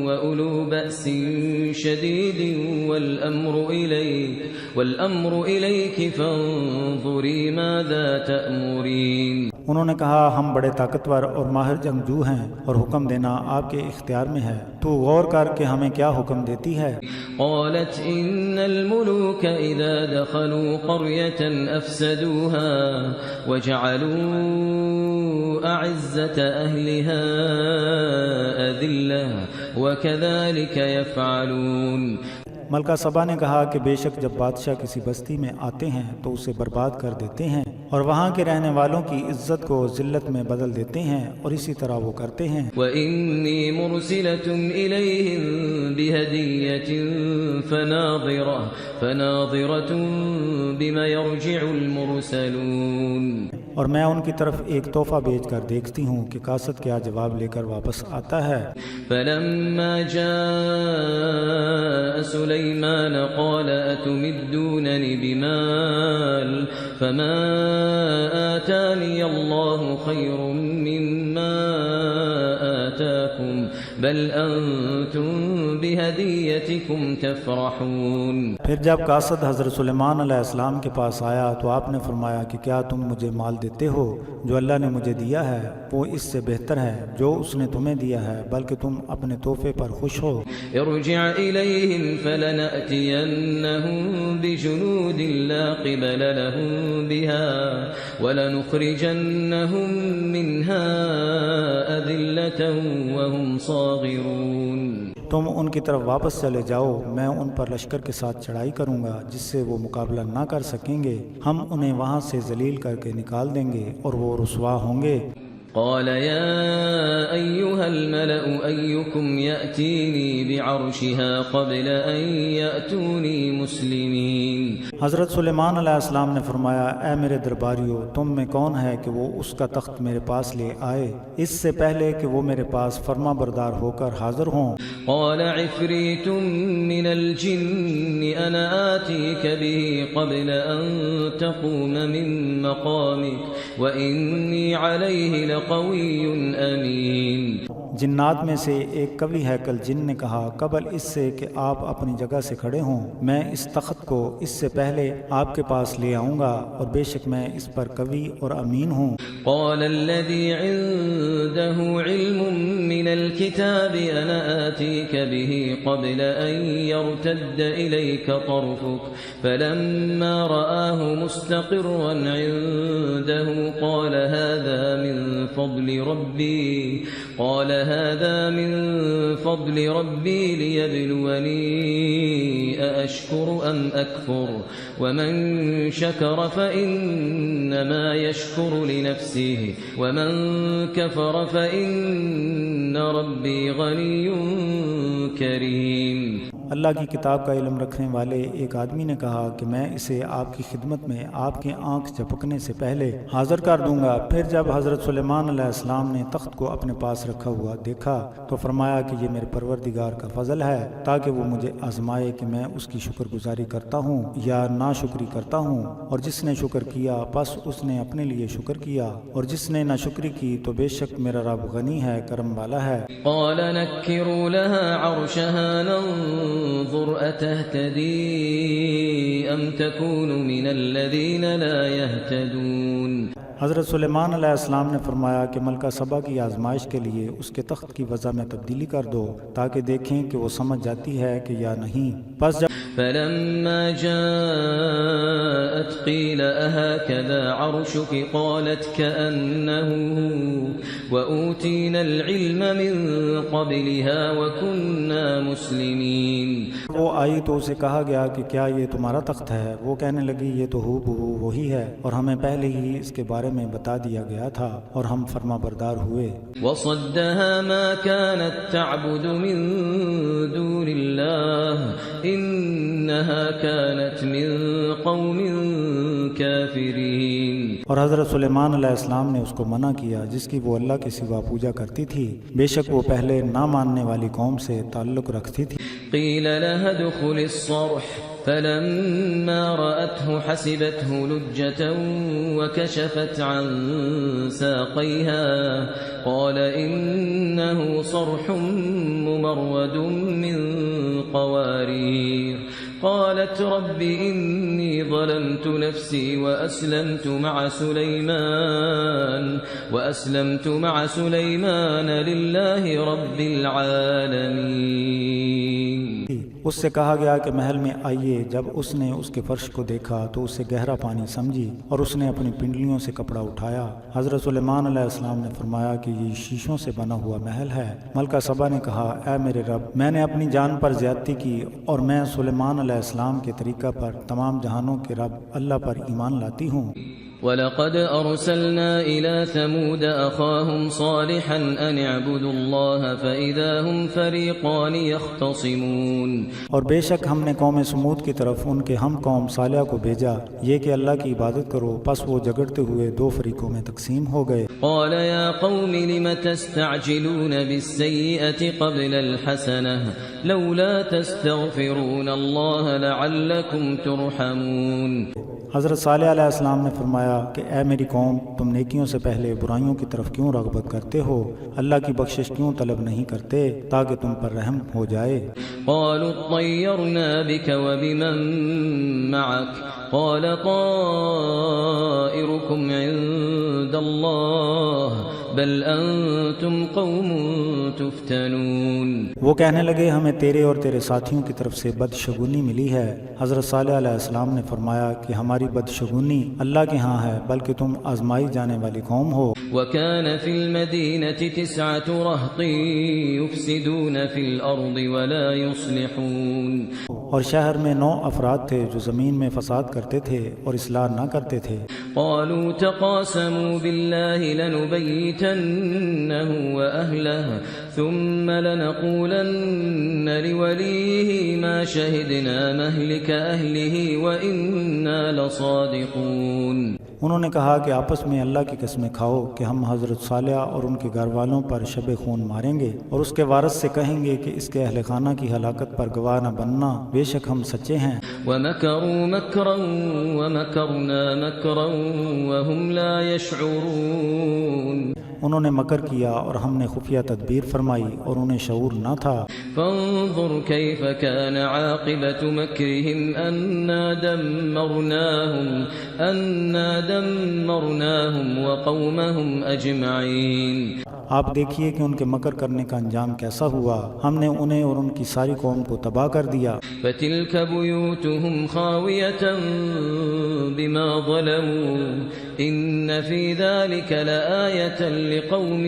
وأولو بأس شديد والأمر إليك فانظري ماذا تأمرين۔ انہوں نے کہا ہم بڑے طاقتور اور ماہر جنگجو ہیں اور حکم دینا آپ کے اختیار میں ہے، تو غور کر کے ہمیں کیا حکم دیتی ہے۔ قالت إن الملوك إذا دخلوا قرية أفسدوها وجعلوا أعزة أهلها أذلة وكذلك يفعلون۔ ملکہ سبا نے کہا کہ بے شک جب بادشاہ کسی بستی میں آتے ہیں تو اسے برباد کر دیتے ہیں اور وہاں کے رہنے والوں کی عزت کو ذلت میں بدل دیتے ہیں، اور اسی طرح وہ کرتے ہیں۔ وَإِنِّي مُرْسِلَةٌ إِلَيْهِمْ بِهَدِيَّةٍ فَنَاظِرَةٌ بِمَ يَرْجِعُ الْمُرْسَلُونَ۔ اور میں ان کی طرف ایک تحفہ بھیج کر دیکھتی ہوں کہ قاصد کیا جواب لے کر واپس آتا ہے۔ فَلَمَّا جَاءَ سُلَيْمَانَ قَالَ أَتُمِدُّونَنِ بِمَالٍ فَمَا آتَانِيَ اللَّهُ خَيْرٌ مِّمَّا آتَاكُمْ بَلْ أَنتُمْ بِهَدِيَّتِكُمْ تَفْرَحُونَ۔ پھر جب قاصد حضرت سلیمان علیہ السلام کے پاس آیا تو آپ نے فرمایا کہ کیا تم مجھے مال دیتے ہو؟ جو اللہ نے مجھے دیا ہے وہ اس سے بہتر ہے جو اس نے تمہیں دیا ہے، بلکہ تم اپنے تحفے پر خوش ہو۔ ارجع إليهم فلنأتينهم بجنود لا قبل لهم بها ولنخرجنهم منها أذلة وهم صاغرون۔ تم ان کی طرف واپس چلے جاؤ، میں ان پر لشکر کے ساتھ چڑھائی کروں گا جس سے وہ مقابلہ نہ کر سکیں گے، ہم انہیں وہاں سے ذلیل کر کے نکال دیں گے اور وہ رسوا ہوں گے۔ قال يا أيها الملأ أيكم يأتيني بعرشها قبل أن يأتوني مسلمين۔ حضرت سلیمان علیہ السلام نے فرمایا اے میرے درباریو، تم میں کون ہے کہ وہ اس کا تخت میرے پاس لے آئے اس سے پہلے کہ وہ میرے پاس فرما بردار ہو کر حاضر ہوں۔ قال عفريت من الجن أنا آتيك به قبل أن تقوم من مقامك وإني عليه لقوي أمين۔ جنات میں سے ایک قوی ہیکل جن نے کہا قبل اس سے کہ آپ اپنی جگہ سے کھڑے ہوں میں اس تخت کو اس سے پہلے آپ کے پاس لے آؤں گا اور بے شک میں اس پر قوی اور امین ہوں۔ قال الذي عنده علم من الكتاب أنا آتيك به قبل أن يرتد إليك طرفك فلما رآه مستقرا عنده قال هذا من فضل ربي ليبلوني أأشكر أم أكفر ومن شكر فإنما يشكر لنفسه ومن كفر فإن ربي غني كريم۔ اللہ کی کتاب کا علم رکھنے والے ایک آدمی نے کہا کہ میں اسے آپ کی خدمت میں آپ کی آنکھ جھپکنے سے پہلے حاضر کر دوں گا۔ پھر جب حضرت سلیمان علیہ السلام نے تخت کو اپنے پاس رکھا ہوا دیکھا تو فرمایا کہ یہ میرے پروردگار کا فضل ہے تاکہ وہ مجھے آزمائے کہ میں اس کی شکر گزاری کرتا ہوں یا ناشکری کرتا ہوں، اور جس نے شکر کیا پس اس نے اپنے لیے شکر کیا، اور جس نے ناشکری کی تو بے شک میرا رب غنی ہے، کرم والا ہے۔ قال نكروا لها عرشها انظر أتهتدي أم تكون من الذين لا يهتدون۔ حضرت سلیمان علیہ السلام نے فرمایا کہ ملکہ سبا کی آزمائش کے لیے اس کے تخت کی وضع میں تبدیلی کر دو تاکہ دیکھیں کہ وہ سمجھ جاتی ہے کہ یا نہیں۔ پس جب فلما جاءت قيل أهكذا عرشك وأوتينا العلم من قبلها وكنا مسلمين. وہ آئی تو اسے کہا گیا کہ کیا یہ تمہارا تخت ہے؟ وہ کہنے لگی یہ تو ہو بہو وہی ہے، اور ہمیں پہلے ہی اس کے بارے میں بتا دیا گیا تھا اور ہم فرما بردار ہوئے. وصدها ما كانت تعبد من دون الله إنها كانت من قوم كافرين. اور حضرت سلیمان علیہ السلام نے اس کو منع کیا جس کی وہ اللہ کے سوا پوجا کرتی تھی، بے شک وہ پہلے نہ ماننے والی قوم سے تعلق رکھتی تھی. قيل لها ادخل الصرح فلما رأته حسبته لجة وكشفت عن ساقيها قال إنه صرح ممرد من قوارير. قالت رب إني ظلمت نفسي وأسلمت مع سليمان لله رب العالمين. اس سے کہا گیا کہ محل میں آئیے. جب اس نے اس کے فرش کو دیکھا تو اسے گہرا پانی سمجھی اور اس نے اپنی پنڈلیوں سے کپڑا اٹھایا. حضرت سلیمان علیہ السلام نے فرمایا کہ یہ شیشوں سے بنا ہوا محل ہے. ملکہ سبا نے کہا اے میرے رب، میں نے اپنی جان پر زیادتی کی اور میں سلیمان علیہ السلام کے طریقہ پر تمام جہانوں کے رب اللہ پر ایمان لاتی ہوں. وَلَقَدْ أَرْسَلْنَا إِلَى ثَمُودَ أَخَاهُمْ صَالِحًا أَنِ اعْبُدُوا اللَّهَ فَإِذَا هُمْ فَرِيقَانِ يَخْتَصِمُونَ. اور بے شک ہم نے قوم سمود کی طرف ان کے ہم قوم صالح کو بھیجا یہ کہ اللہ کی عبادت کرو، پس وہ جھگڑتے ہوئے دو فریقوں میں تقسیم ہو گئے. قَالَ يَا قَوْمِ لِمَ تَسْتَعْجِلُونَ بِالسَّيِّئَةِ قَبْلَ الْحَسَنَةِ لَوْلَا تَسْتَغْفِرُونَ اللَّهَ لَعَلَّكُمْ تُرْحَمُونَ. حضرت صالح علیہ السلام نے فرمایا کہ اے میری قوم، تم نیکیوں سے پہلے برائیوں کی طرف کیوں رغبت کرتے ہو؟ اللہ کی بخشش کیوں طلب نہیں کرتے تاکہ تم پر رحم ہو جائے؟ قالوا اطيرنا بك وبمن معك قال طائركم عند الله بل انتم قوم تفتنون. وہ کہنے لگے ہمیں تیرے اور تیرے ساتھیوں کی طرف سے بدشگونی ملی ہے. حضرت صالح علیہ السلام نے فرمایا کہ ہماری بدشگونی اللہ کے ہاں ہے، بلکہ تم آزمائی جانے والی قوم ہو. وكان في المدينة 9 رهط يفسدون في الأرض ولا يصلحون. اور شہر میں 9 افراد تھے جو زمین میں فساد کرتے تھے اور اصلاح نہ کرتے تھے. قالوا تقاسموا بالله لنبيتنه وأهله ثم لنقولن لوليه ما شهدنا مهلك أهله وإنا لصادقون. انہوں نے کہا کہ آپس میں اللہ کی قسمیں کھاؤ کہ ہم حضرت صالح اور ان کے گھر والوں پر شب خون ماریں گے اور اس کے وارث سے کہیں گے کہ اس کے اہل خانہ کی ہلاکت پر گواہ نہ بننا، بے شک ہم سچے ہیں. وَمَكَرُوا مَكْرًا وَمَكَرْنَا مَكْرًا وَهُمْ لَا يَشْعُرُونَ. انہوں نے مکر کیا اور ہم نے خفیہ تدبیر فرمائی اور انہیں شعور نہ تھا. فانظر كيف كان عاقبة مكرهم أنا دمرناهم وقومهم أجمعين. آپ دیکھیے کہ ان کے مکر کرنے کا انجام کیسا ہوا، ہم نے انہیں اور ان کی ساری قوم کو تباہ کر دیا. فتلك بيوتهم خاوية بما ظلموا إن في ذلك لآية لقوم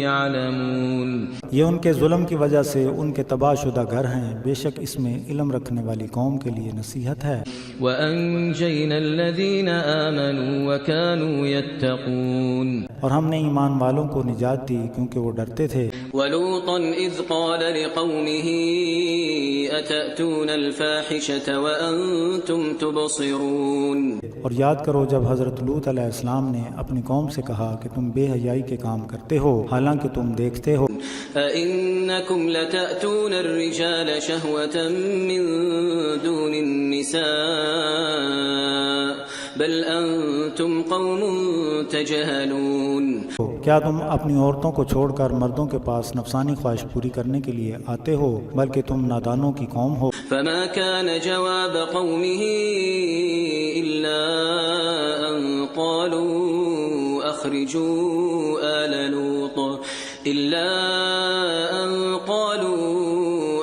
يعلمون. یہ ان کے ظلم کی وجہ سے ان کے تباہ شدہ گھر ہیں، بے شک اس میں علم رکھنے والی قوم کے لیے نصیحت ہے. وأنجينا الذين آمنوا وكانوا يتقون. اور ہم نے ایمان والوں کو نجات دی کیونکہ وہ ڈرتے تھے. ولوطا إذ قال لقومه أتأتون الفاحشة وأنتم تبصرون. اور یاد کرو جب حضرت لوط علیہ السلام نے اپنی قوم سے کہا کہ تم بے حیائی کے کام کرتے ہو حالانکہ تم دیکھتے ہو. أئنكم لتأتون الرجال شهوة من دون النساء بل أنتم قوم تجهلون. کیا تم اپنی عورتوں کو چھوڑ کر مردوں کے پاس نفسانی خواہش پوری کرنے کے لیے آتے ہو بلکہ تم نادانوں کی قوم ہو. فما كان جواب قومه إلا أن قالوا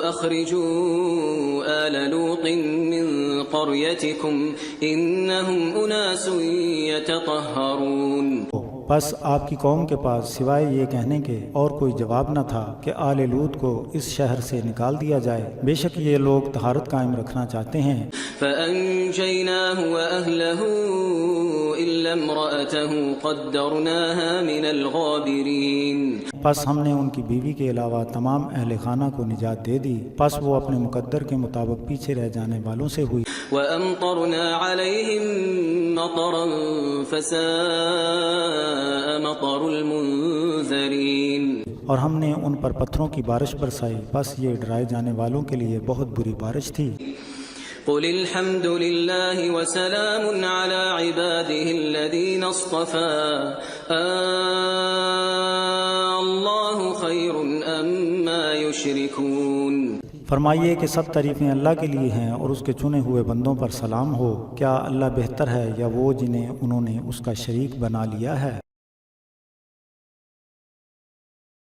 أخرجوا آل لوط من قريتكم إنهم أناس يتطهرون. بس آپ کی قوم کے پاس سوائے یہ کہنے کے اور کوئی جواب نہ تھا کہ آل لوط کو اس شہر سے نکال دیا جائے، بے شک یہ لوگ طہارت قائم رکھنا چاہتے ہیں۔ فأنجيناه وأهله إلا امرأته قدرناها من الغابرين۔ پس ہم نے ان کی بیوی کے علاوہ تمام اہل خانہ کو نجات دے دی، پس وہ اپنے مقدر کے مطابق پیچھے رہ جانے والوں سے ہوئی۔ وأمطرنا عليهم مطرا فساء مطر المنذرين۔ اور ہم نے ان پر پتھروں کی بارش برسائی، پس یہ ڈرائے جانے والوں کے لیے بہت بری بارش تھی۔ قل الحمد لله وسلام على عباده الذين اصطفى الله خير أما يشركون۔ فرمائیے کہ سب تعریفیں اللہ کے لیے ہیں اور اس کے چنے ہوئے بندوں پر سلام ہو، کیا اللہ بہتر ہے یا وہ جنہیں انہوں نے اس کا شریک بنا لیا ہے؟